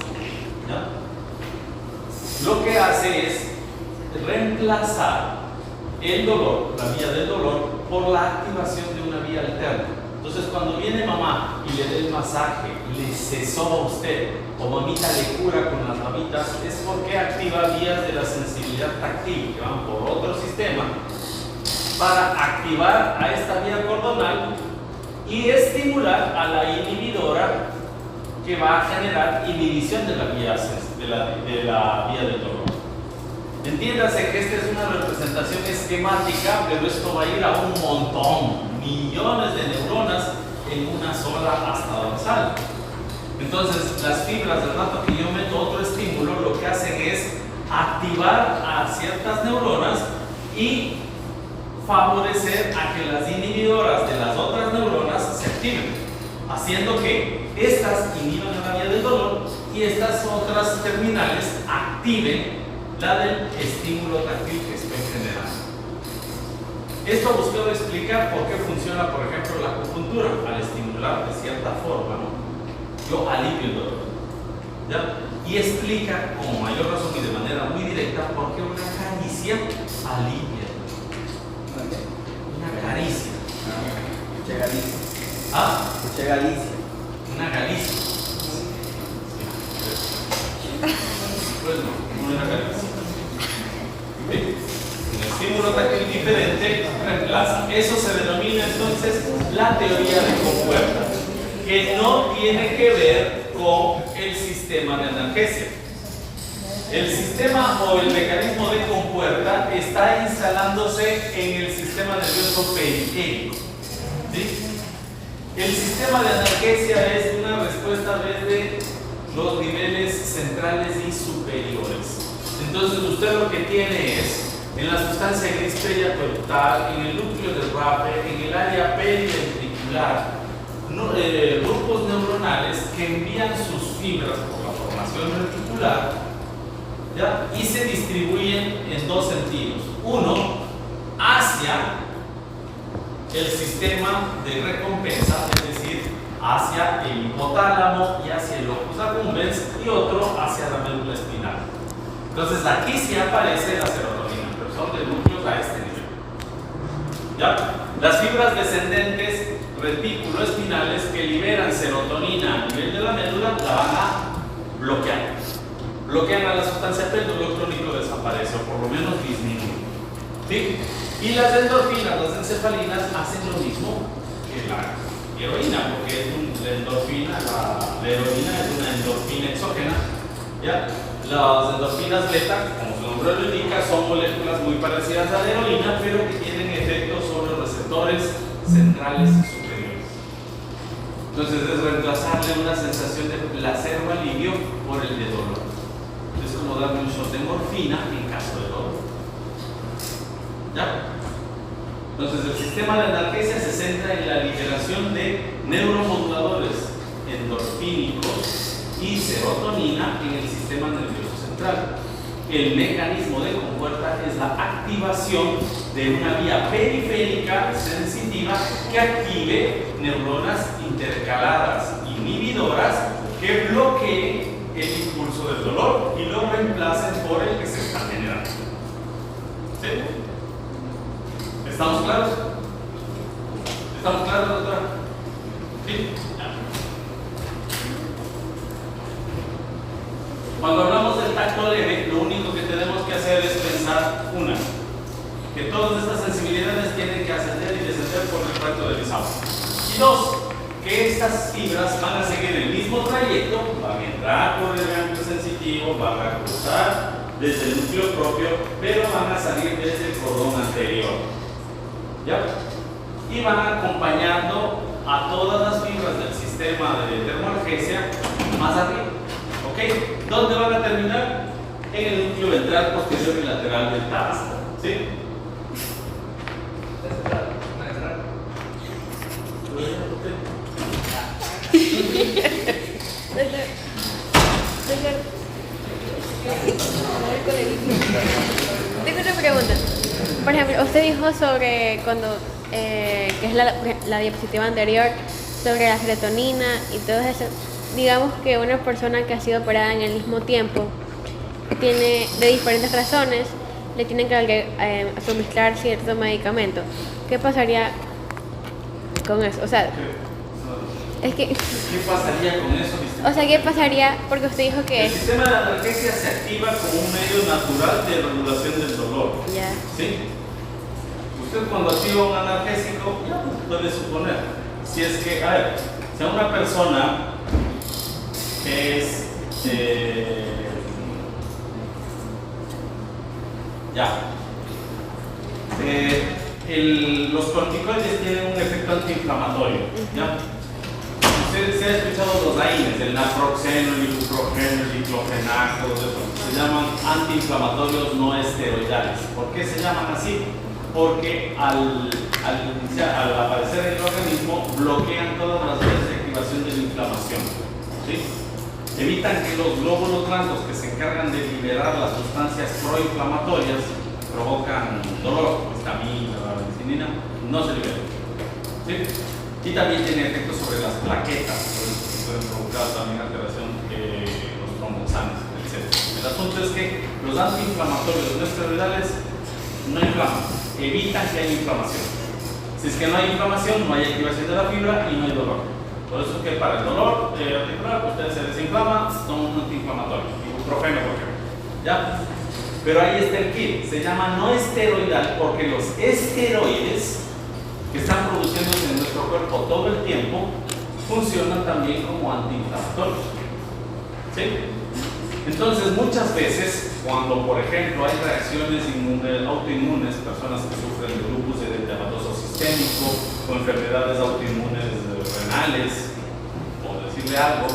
¿ya?, lo que hace es reemplazar el dolor, la vía del dolor, por la activación de una vía alterna. Entonces, cuando viene mamá y le da el masaje, le cesó a usted, o mamita le cura con las mamitas, es porque activa vías de la sensibilidad táctil que van por otro sistema para activar a esta vía cordonal y estimular a la inhibidora que va a generar inhibición de la vía del dolor. Entiéndase que esta es una representación esquemática, pero esto va a ir a un montón, millones de neuronas en una sola hasta dorsal. Entonces, las fibras, del rato que yo meto otro estímulo, lo que hacen es activar a ciertas neuronas y favorecer a que las inhibidoras de las otras neuronas se activen, haciendo que estas inhiban la vía del dolor y estas otras terminales activen la del estímulo táctil que estoy generando. Esto buscó explicar por qué funciona, por ejemplo, la acupuntura. Al estimular de cierta forma, ¿no?, yo alivio el dolor, ¿ya? Y explica con mayor razón y de manera muy directa por qué una caricia alivia el dolor. Una caricia. Escuché Galicia. ¿Ah? Escuché Galicia. Una caricia. Pues no es una caricia. ¿Sí? Un estímulo táctil diferente reemplaza. Eso se denomina entonces la teoría de compuerta, que no tiene que ver con el sistema de analgesia. El sistema o el mecanismo de compuerta está instalándose concentrándose en el sistema nervioso periférico. ¿Sí? El sistema de analgesia es una respuesta desde los niveles centrales y superiores. Entonces usted lo que tiene es, en la sustancia gris periaqueductal, en el núcleo del Rapper, en el área periventricular, grupos neuronales que envían sus fibras por la formación reticular, ¿ya? Y se distribuyen en dos sentidos. Uno, hacia el sistema de recompensa, es decir, hacia el hipotálamo y hacia el locus accumbens, y otro hacia la médula espinal. Entonces aquí sí aparece la serotonina, pero son de núcleos a este nivel. ¿Ya? Las fibras descendentes retículo-espinales que liberan serotonina a nivel de la médula la van a bloquear. Bloquean a la sustancia, pero el dolor crónico desaparece, o por lo menos disminuye. ¿Sí? Y las endorfinas, las encefalinas, hacen lo mismo que la heroína, porque es la endorfina, la heroína es una endorfina exógena. ¿Ya? Las endorfinas beta, como su nombre lo indica, son moléculas muy parecidas a la heroína, pero que tienen efectos sobre los receptores centrales y superiores. Entonces es reemplazarle una sensación de placer o alivio por el de dolor. Es como darle un shot de morfina en caso de dolor. ¿Ya? Entonces el sistema de analgesia se centra en la liberación de neuromoduladores endorfínicos y serotonina en el sistema nervioso central. El mecanismo de compuerta es la activación de una vía periférica sensitiva que active neuronas intercaladas inhibidoras que bloqueen el impulso del dolor y lo reemplacen por el que se está generando. ¿Sí? ¿Estamos claros? ¿Estamos claros, doctora? ¿Sí? Cuando hablamos del tacto leve, lo único que tenemos que hacer es pensar, una, que todas estas sensibilidades tienen que ascender y descender por el tracto de Lisao. Y dos, que estas fibras van a seguir el mismo trayecto, van a entrar por el ganglio sensitivo, van a cruzar desde el núcleo propio, pero van a salir desde el cordón anterior. ¿Ya? Y van acompañando a todas las fibras del sistema de termoalgesia más arriba. ¿Ok? ¿Dónde van a terminar? En el núcleo ventral posterior y lateral del tabaco. ¿Sí? Tengo una pregunta. Por ejemplo, usted dijo sobre cuando, que es la diapositiva anterior, sobre la serotonina y todo eso. Digamos que una persona que ha sido operada en el mismo tiempo tiene, de diferentes razones, le tienen que suministrar cierto medicamento. ¿Qué pasaría con eso? O sea, es que... ¿Qué pasaría con eso? O sea, ¿qué pasaría? Porque usted dijo que... El sistema de analgesia se activa como un medio natural de regulación del dolor. Ya. ¿Sí? Usted cuando activa un analgésico, ya puede suponer, si es que, a ver, si a una persona es... los corticoides tienen un efecto antiinflamatorio. ¿Ya? Usted se ha escuchado los AINES, el naproxeno, el ibuprofeno, el diclofenac, todo eso. Se llaman antiinflamatorios no esteroidales. ¿Por qué se llaman así? Porque al aparecer en el organismo bloquean todas las vías de activación de la inflamación. ¿Sí? Evitan que los glóbulos blancos que se encargan de liberar las sustancias proinflamatorias provocan dolor, histamina, la bencinina, no se liberan. ¿Sí? Y también tiene efectos sobre las plaquetas, que pueden provocar también alteración de los tromboxanes, etc. El asunto es que los antiinflamatorios no esteroidales no inflaman, evitan que haya inflamación. Si es que no hay inflamación, no hay activación de la fibra y no hay dolor. Por eso es que para el dolor articular, usted se desinflama, toma un antiinflamatorio, ibuprofeno, por ejemplo. ¿Ya? Pero ahí está el kit, se llama no esteroidal porque los esteroides que están produciéndose en nuestro cuerpo todo el tiempo funcionan también como antiinflamatorios. ¿Sí? Entonces, muchas veces, cuando por ejemplo hay reacciones autoinmunes, personas que sufren de lupus eritematoso sistémico o enfermedades autoinmunes renales, por decirle algo,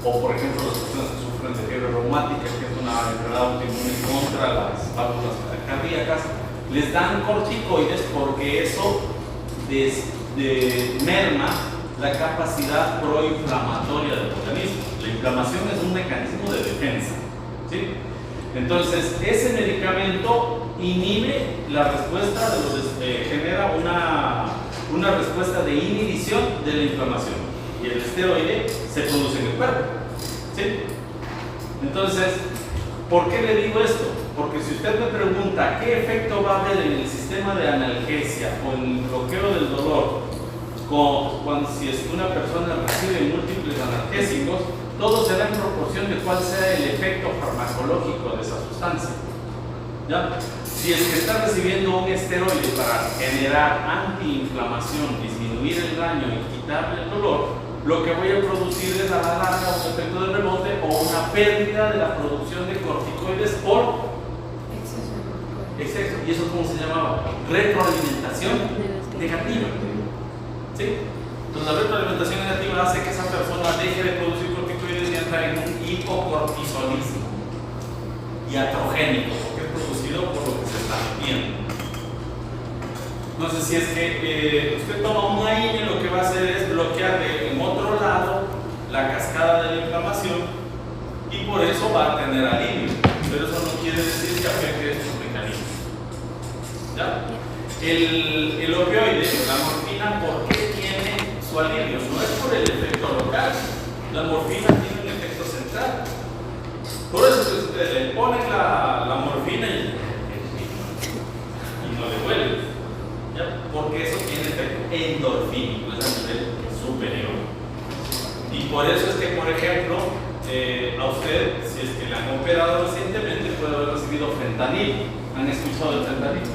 o por ejemplo las personas que sufren de fiebre reumática, que es una enfermedad autoinmune contra las válvulas cardíacas, les dan corticoides porque eso merma la capacidad proinflamatoria del organismo. La inflamación es un mecanismo de defensa, ¿sí? Entonces, ese medicamento inhibe la respuesta genera una respuesta de inhibición de la inflamación y el esteroide se produce en el cuerpo, ¿sí? Entonces, ¿por qué le digo esto? Porque si usted me pregunta qué efecto va a haber en el sistema de analgesia o en el bloqueo del dolor si es que una persona recibe múltiples analgésicos, todo será en proporción de cuál sea el efecto farmacológico de esa sustancia. ¿Ya? Si es que está recibiendo un esteroide para generar antiinflamación, disminuir el daño y quitarle el dolor, lo que voy a producir es a la larga un efecto de rebote o una pérdida de la producción de corticoides por exceso. ¿Y eso cómo se llamaba? Retroalimentación negativa. ¿Sí? Entonces la retroalimentación negativa hace que esa persona deje de producir corticoides y entra en un hipocortisolismo iatrogénico, porque es producido por lo que se está viendo. Entonces, si es que usted toma un AINE, lo que va a hacer es bloquear en otro lado la cascada de la inflamación y por eso va a tener alivio. Pero eso no quiere decir que afecte estos mecanismos. ¿Ya? El opioide, la morfina, ¿por qué tiene su alivio? No es por el efecto local. La morfina tiene un efecto central. Por eso ustedes le ponen la morfina y no le duele. ¿Ya? Porque eso tiene efecto endorfínico, es a nivel superior. Y por eso es que, por ejemplo, a usted, si es que le han operado recientemente, puede haber recibido fentanil. ¿Han escuchado del fentanil?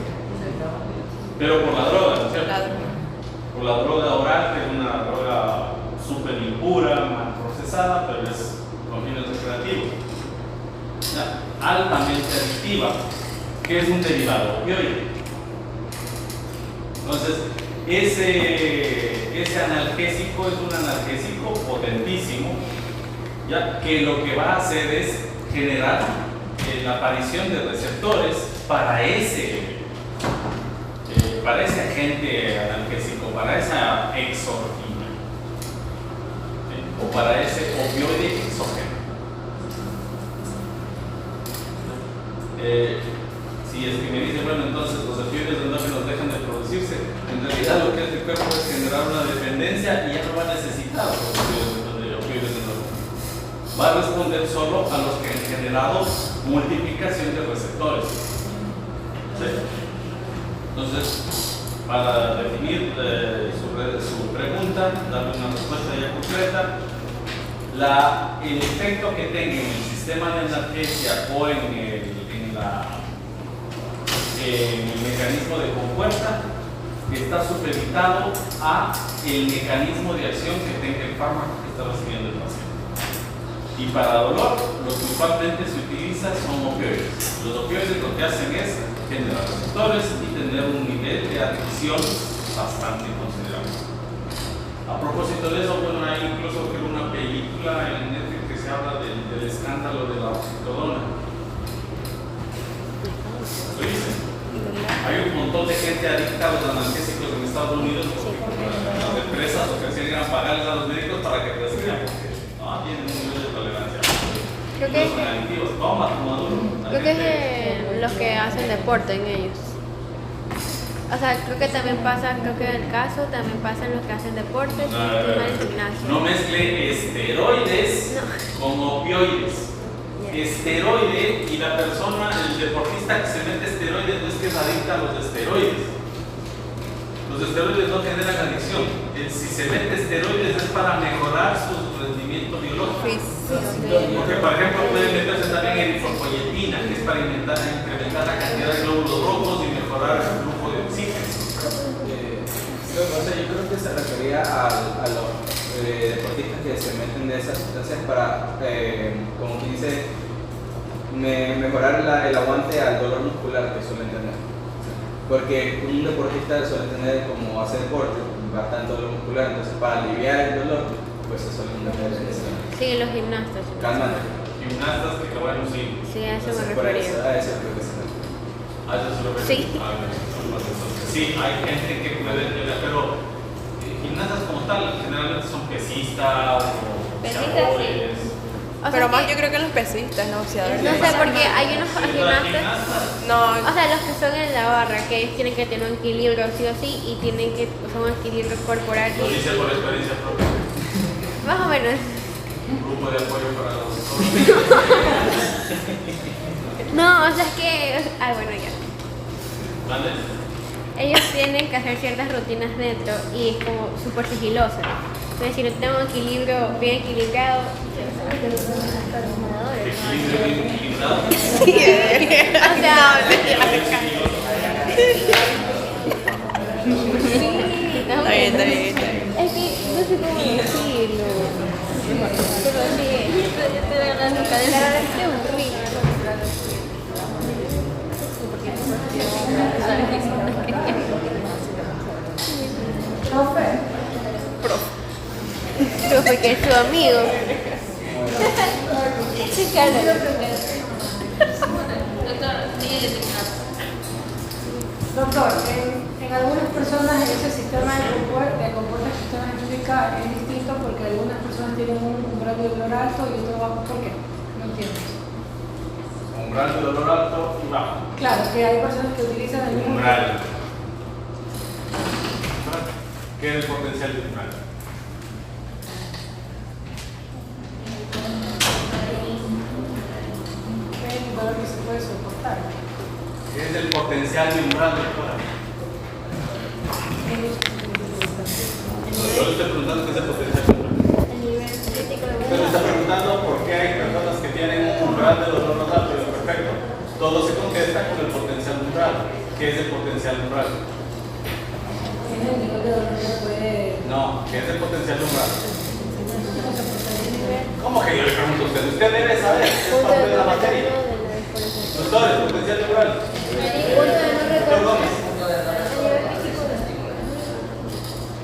Pero por la droga, ¿no es cierto? Por la droga oral, que es una droga súper impura, mal procesada, pero es con fines recreativos. Altamente adictiva, que es un derivado opioide. Entonces, ese analgésico es un analgésico potentísimo, ya que lo que va a hacer es generar la aparición de receptores para ese agente analgésico, para esa exorfina, ¿sí? O para ese opioide exógeno. Si es que me dicen, bueno, entonces los opioides endógenos dejan de producirse, en realidad lo que hace el cuerpo es generar una dependencia y ya no va a necesitar los opioides endógenos. Va a responder solo a los que han generado multiplicación de receptores. ¿Sí? Entonces, para definir su pregunta, darle una respuesta ya concreta, el efecto que tenga en el sistema de analgesia o en el mecanismo de compuerta está supeditado a el mecanismo de acción que tenga el fármaco que está recibiendo el paciente. Y para dolor, lo que usualmente se utiliza son opioides. Los opioides lo que hacen es generar receptores y tener un nivel de adicción bastante considerable. A propósito de eso, bueno, hay incluso una película en Netflix que se habla del escándalo de la oxicodona. ¿Lo dicen? Hay un montón de gente adicta a los analgésicos en Estados Unidos porque las empresas ofrecían pagarles a los médicos para que prescriban porque no tienen un nivel de tolerancia. Creo que son adictivos. Toma, duro. Creo que es los que hacen deporte en ellos. O sea, creo que también pasa, creo que en el caso también pasan los que hacen deporte y el gimnasio. No mezcle esteroides con opioides. Esteroide y la persona, el deportista que se mete esteroides no es que es adicta a los esteroides. Los esteroides no generan adicción. Si se mete esteroides es para mejorar su rendimiento biológico. Porque, por ejemplo, puede meterse también eritropoyetina, que es para incrementar la cantidad de glóbulos rojos y mejorar el flujo de oxígeno. Yo creo que se refería a los deportistas que se meten de esas sustancias para, como quien dice, mejorar el aguante al dolor muscular que suelen tener. Porque un deportista suele tener, como hace deporte, bastante dolor muscular, entonces para aliviar el dolor, pues se suelen tener Sí, los gimnastas. calmante. Gimnastas que bueno, sí. Sí, a eso me Entonces, por refería. eso, a eso creo que se refiere. A eso se lo Sí. Sí, hay gente que puede tener, pero gimnastas como tal, generalmente son pesistas o Pesistas, boxeadores. O sea Pero más que- yo creo que los pesistas, no boxeadores. No sé, porque hay unos Sí, las gimnastas, gimnastas, No, o sea, los que son en la barra, que ellos tienen que tener un equilibrio sí o sí y tienen que usar un equilibrio corporal. lo dice por experiencia propia. Más o menos. Un grupo de apoyo para los No, o sea, es que. Ah, bueno, ya. ¿Vale? Ellos tienen que hacer ciertas rutinas dentro y es como súper sigiloso. Entonces, si no tengo un equilibrio bien equilibrado. Equilibrio bien equilibrado. O sea. está bien, está bien, está bien. Es que no sé cómo decirlo. Pero sí, yo te voy a dar nunca de un ritmo. Profe, que es su amigo. Sí, Doctor, en algunas personas ese sistema de comporta sistema de física es distinto porque algunas personas tienen un umbral de dolor alto y otro bajo. ¿Por qué? No entiendo. Umbral de dolor alto y bajo. Claro, que hay personas que utilizan el mismo. Umbral. ¿Qué es el potencial de umbral? Es un dolor que se puede soportar. ¿Qué es el potencial de umbral del corazón? Yo le estoy preguntando qué es el potencial de umbral. Usted me está preguntando por qué hay personas que tienen un umbral de dolor más alto. Perfecto. Todo se concreta con el potencial de umbral. ¿Qué es el potencial de umbral? Es el nivel de dolor que se puede. No, ¿qué es el potencial de umbral? ¿Cómo que yo le pregunto a usted? Usted debe saber, es parte de la materia. Doctor, el potencial de umbral. Doctor Gómez.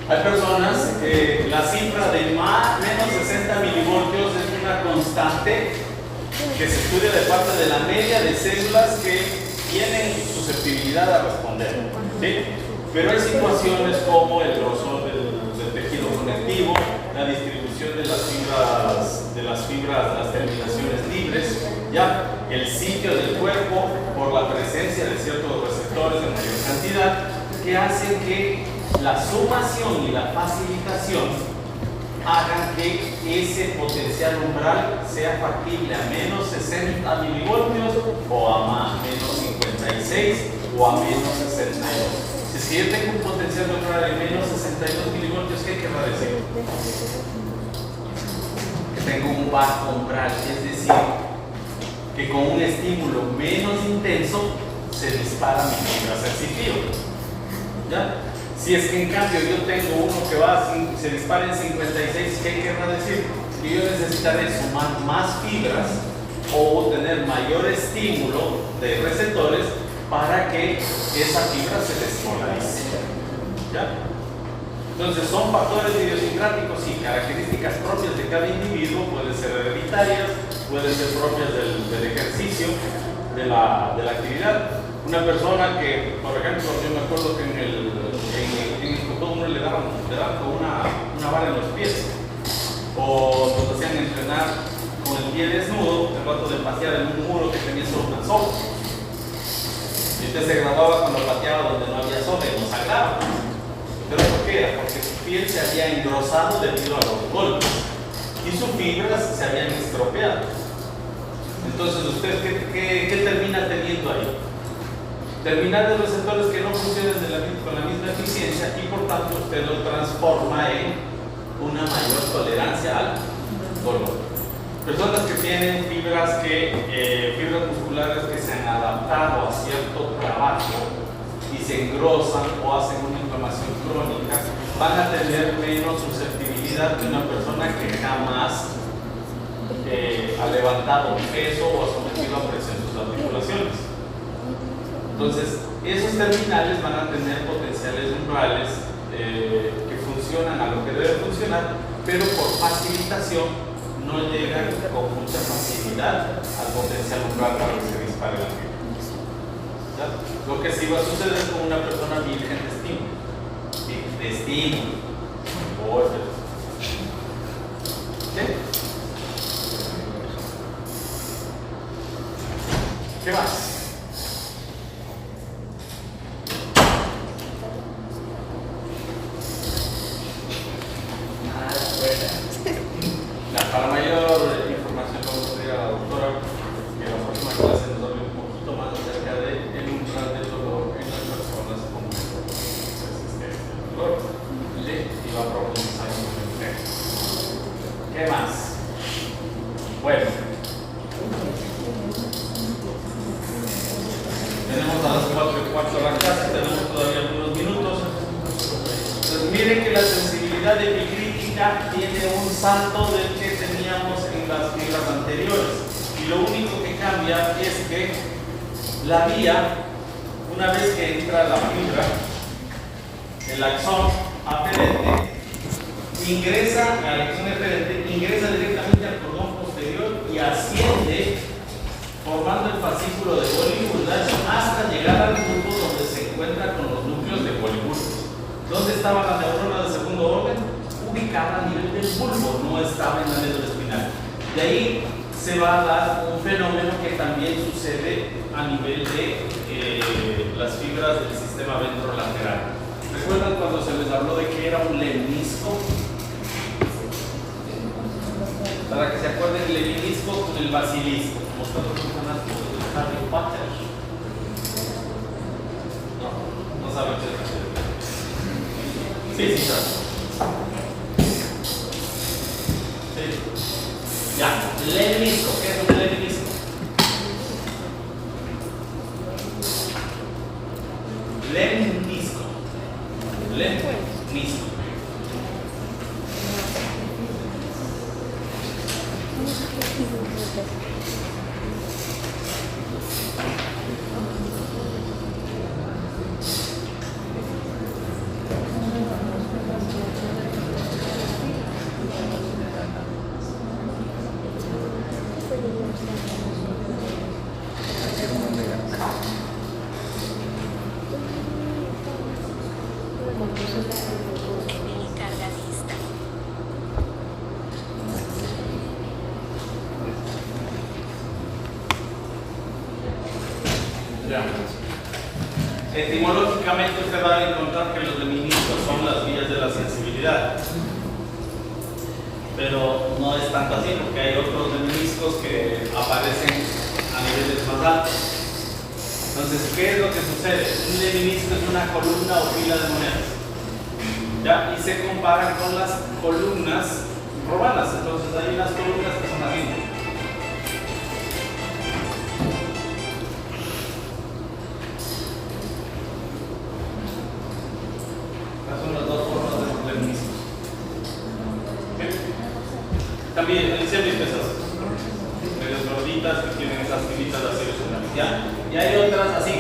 Hay personas que la cifra de menos 60 milivoltios es una constante que se estudia de parte de la media de células que tienen susceptibilidad a responder. ¿Sí? Pero hay situaciones como el grosor del tejido conectivo, la distribución de las fibras, de las terminaciones libres, ya el sitio del cuerpo por la presencia de ciertos receptores en mayor cantidad que hacen que la sumación y la facilitación hagan que ese potencial umbral sea factible a menos 60 milivoltios o a menos 56 o a menos 62. Si yo tengo un potencial umbral de menos 62 milivoltios, ¿qué querrá decir? Que tengo un bajo umbral, es decir, que con un estímulo menos intenso se dispara mi fibra sensitiva. ¿Ya? Si es que en cambio yo tengo uno que se dispara en 56, ¿qué querrá decir? Que yo necesitaré sumar más fibras o tener mayor estímulo de receptores para que esa fibra se despolarice. ¿Ya? Entonces son factores idiosincráticos y características propias de cada individuo, pueden ser hereditarias, pueden ser propias del ejercicio, de la actividad. Una persona que, por ejemplo, yo me acuerdo que en el fútbol uno le daban con una vara en los pies, o nos hacían entrenar con el pie desnudo, el rato de patear en un muro que tenía solo una soga. Y usted se grababa cuando pateaba donde no había soga y no sangraba. ¿Pero por qué? Porque su piel se había engrosado debido a los golpes y sus fibras se habían estropeado. Entonces, ¿usted qué termina teniendo ahí? Termina de receptores que no funcionan con la misma eficiencia y por tanto usted lo transforma en una mayor tolerancia al dolor. Personas que tienen fibras musculares que se han adaptado a cierto trabajo y se engrosan o hacen una inflamación crónica, van a tener menos susceptibilidad que una persona que jamás ha levantado peso o ha sometido debido a presión sus articulaciones. Entonces, esos terminales van a tener potenciales umbrales que funcionan a lo que debe funcionar, pero por facilitación no llegan con mucha facilidad al potencial umbral para que se dispare la fibra. ¿Ya? Lo que sí va a suceder con una persona virgen de estímulo. De estímulo. ¿Qué más? Para mayor información vamos a pedir a la doctora que en la próxima clase nos hable un poquito más acerca del umbral del dolor en las personas con resistencia al dolor. Y va a profundizar un poco en eso. ¿Qué más? Bueno, tenemos a las 4:15 la clase, tenemos todavía algunos minutos. Entonces miren que la sensibilidad epicrítica tiene un salto del que teníamos en las fibras anteriores, y lo único que cambia es que la vía, una vez que entra la fibra, el axón aferente ingresa, la axón aferente ingresa directamente al cordón posterior y asciende formando el fascículo de Boli-Goodrich hasta llegar al bulbo donde se encuentra con los núcleos de Boli-Goodrich. ¿Dónde estaba la neurona de segundo orden? Ubicada a nivel del bulbo, no estaba en la médula espinal. De ahí se va a dar un fenómeno que también sucede a nivel de las fibras del sistema ventrolateral. ¿Recuerdan cuando se les habló de que era un lemnisco? Para que se acuerden, el lemnisco con el basilisco. Nosotros somos de Harry Potter. No saben qué es. Sí, sí, sí. Ya, lemnisco. ¿Qué es un lemnisco? Lemnisco. Lemnisco. Etimológicamente usted va a encontrar que los lemniscos son las vías de la sensibilidad, pero no es tanto así porque hay otros lemniscos que aparecen a niveles más altos. Entonces, ¿qué es lo que sucede? Un lemnisco es una columna o pila de monedas, ¿ya? Y se comparan con las columnas romanas. Entonces hay unas columnas que son así. También en semipesadas, medias gorditas que tienen esas filitas de acero ¿ya? Y hay otras así.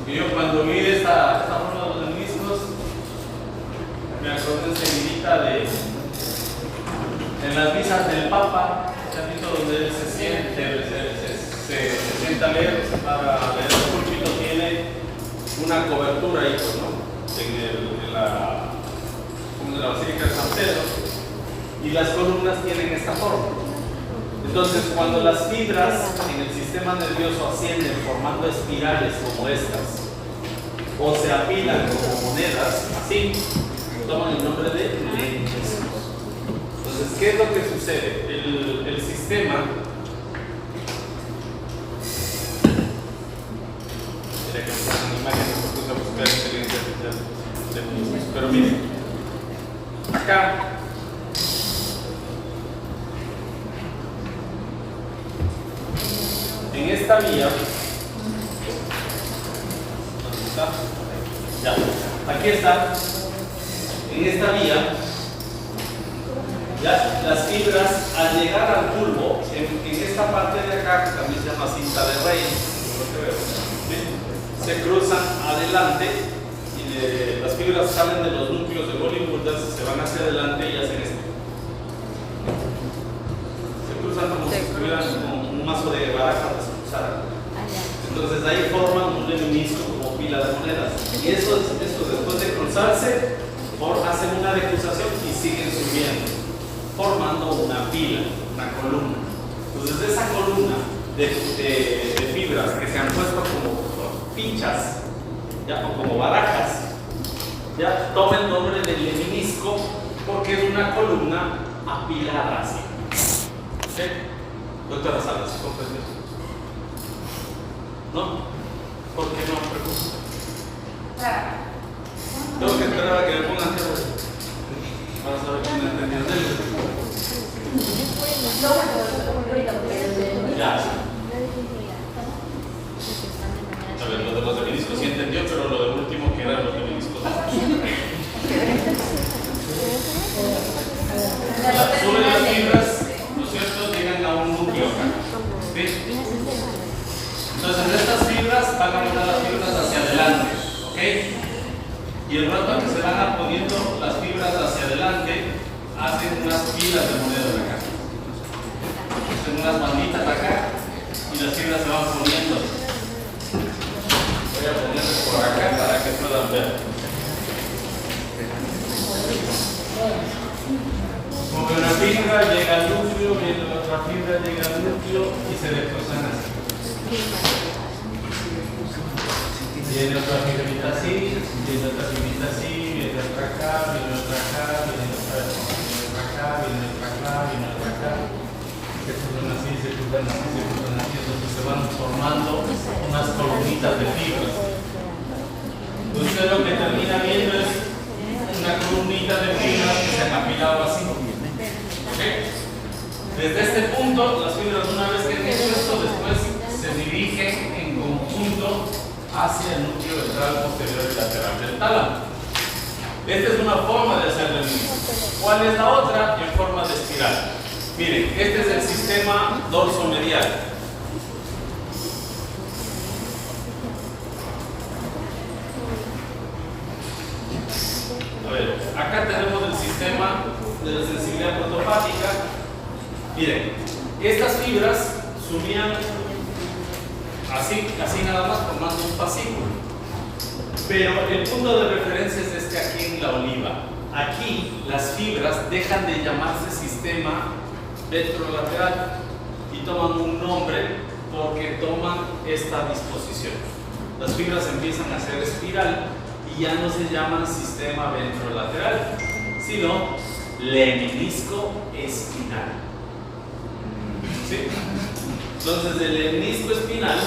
Y yo cuando vi esta forma de los lemniscos, me acordé enseguidita de en las misas del Papa, donde él se sienta a leer, para leer el púlpito tiene una cobertura ahí, ¿no? En la Basílica de San Pedro. Y las columnas tienen esta forma. Entonces, cuando las fibras en el sistema nervioso ascienden formando espirales como estas, o se apilan como monedas, así, toman el nombre de lemniscos. Entonces, ¿qué es lo que sucede? El sistema. Mira que me ponen imágenes porque puse a buscar inteligencia artificial de lemniscos. Pero miren, acá. En esta vía, ¿dónde está? Ya, aquí está. En esta vía Ya, las fibras al llegar al bulbo, en esta parte de acá, que también se llama cinta de Rey, por lo que veo, ¿sí? Se cruzan adelante y las fibras salen de los núcleos de Bollywood, se van hacia adelante y hacen esto. Se cruzan como si estuvieran con un mazo de barajas que se cruzaran. Entonces ahí forman un menisco como pila de monedas. Y eso después de cruzarse, hacen una decruzación y siguen subiendo, formando una pila, una columna. Entonces de esa columna de fibras que se han puesto como pinchas, ya, o como barajas, ya toma el nombre del menisco porque es una columna apilada así. ¿Sí? Doctora Salas, ¿comprendió? ¿No? ¿Por qué no? Pregunta. Tengo que esperar a que me pongan tiempo para saber quién ha entendido. Ya. A ver, lo de los meniscos sí entendió, pero lo del último que eran los meniscos no. Suben las fibras, ¿no es cierto? Llegan a un núcleo acá. ¿Sí? Entonces estas fibras van a mandar las fibras hacia adelante, ¿ok? Y el rato que se van poniendo las fibras hacia adelante, hacen unas pilas de monedas acá. Hacen unas banditas acá y las fibras se van poniendo. Voy a ponerles por acá para que puedan ver. Como que una fibra llega al núcleo, viene la otra fibra, llega al núcleo y se decruzan así. Viene otra fibrita así, viene otra fibrita así, viene otra acá, viene otra acá, viene otra acá, viene otra acá, viene otra acá. Se cruzan así, se cruzan así, se cruzan así, entonces se van formando unas columnitas de fibras. Usted lo que termina viendo es una columnita de fibras que se han apilado así. ¿Okay? Desde este punto, las fibras una vez que han hecho esto, después se dirigen en conjunto hacia el núcleo ventral posterior y lateral del tálamo. Esta es una forma de hacer el mismo. ¿Cuál es la otra? En forma de espiral. Miren, este es el sistema dorsomedial. A ver, acá tenemos el sistema de la sensibilidad protopática. Miren, estas fibras subían así nada más formando un fascículo. Pero el punto de referencia es este aquí en la oliva. Aquí las fibras dejan de llamarse sistema ventrolateral y toman un nombre porque toman esta disposición. Las fibras empiezan a ser espiral y ya no se llaman sistema ventrolateral, sino lemnisco espinal. ¿Sí? Entonces el lemnisco espinal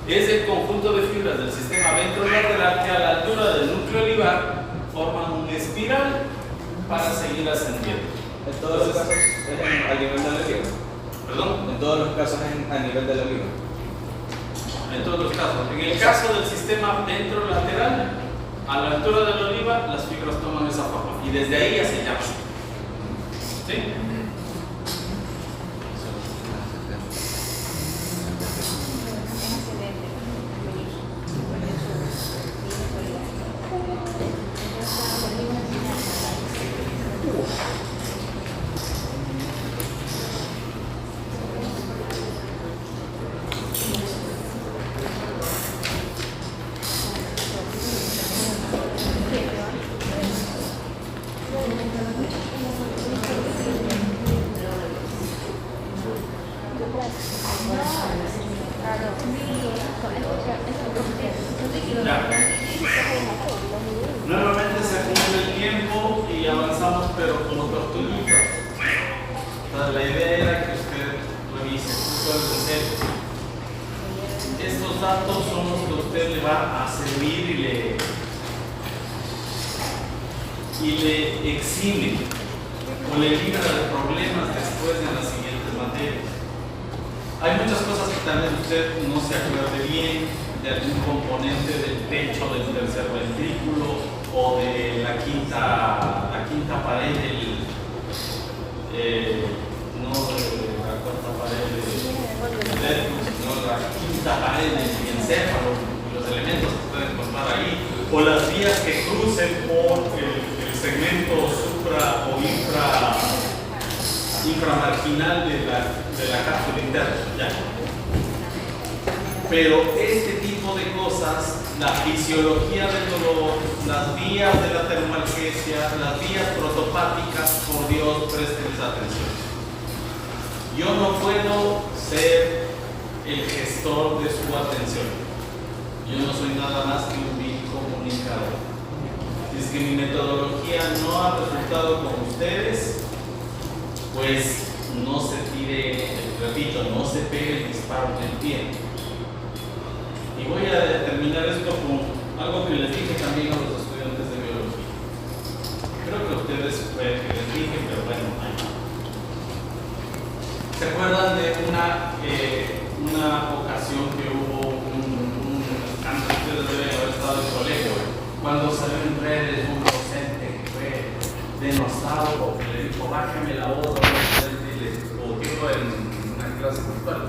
es el conjunto de fibras del sistema ventrolateral que a la altura del núcleo olivar forman una espiral para seguir ascendiendo. En todos los casos es a nivel de la oliva. ¿Perdón? En todos los casos es a nivel de la oliva. En todos los casos. En el caso del sistema ventrolateral, a la altura de la oliva, las fibras toman esa forma y desde ahí ya se llama. ¿Sí? Nuevamente se cumple el tiempo y avanzamos, pero como tortuguitas. Entonces, la idea era que usted revise, estos datos son los que usted le va a servir y le exime o le libra de problemas después de las siguientes materias. Hay muchas cosas que tal vez usted no se acuerde bien, de algún componente del techo del tercer ventrículo o de la quinta pared no la cuarta pared de Delfos, sino la quinta pared del encéfalo, los elementos que pueden formar ahí, o las vías que crucen por el segmento supra o inframarginal de la cápsula interna. Ya. Pero este tipo de cosas, la fisiología del dolor, las vías de la termalgesia, las vías protopáticas, por Dios, préstenles atención. Yo no puedo ser el gestor de su atención. Yo no soy nada más que un vil comunicador. Si es que mi metodología no ha resultado con ustedes, pues no se tire, repito, no se pegue el disparo en el pie. Y voy a terminar esto con algo que les dije también a los estudiantes de biología. Creo que ustedes que les dije, pero bueno, ahí no. ¿Se acuerdan de una ocasión que hubo antes ustedes deben haber estado en el colegio, cuando salió en redes un docente que fue denostado porque le dijo bájame la voz a un estudiante y le boteó en una clase virtual?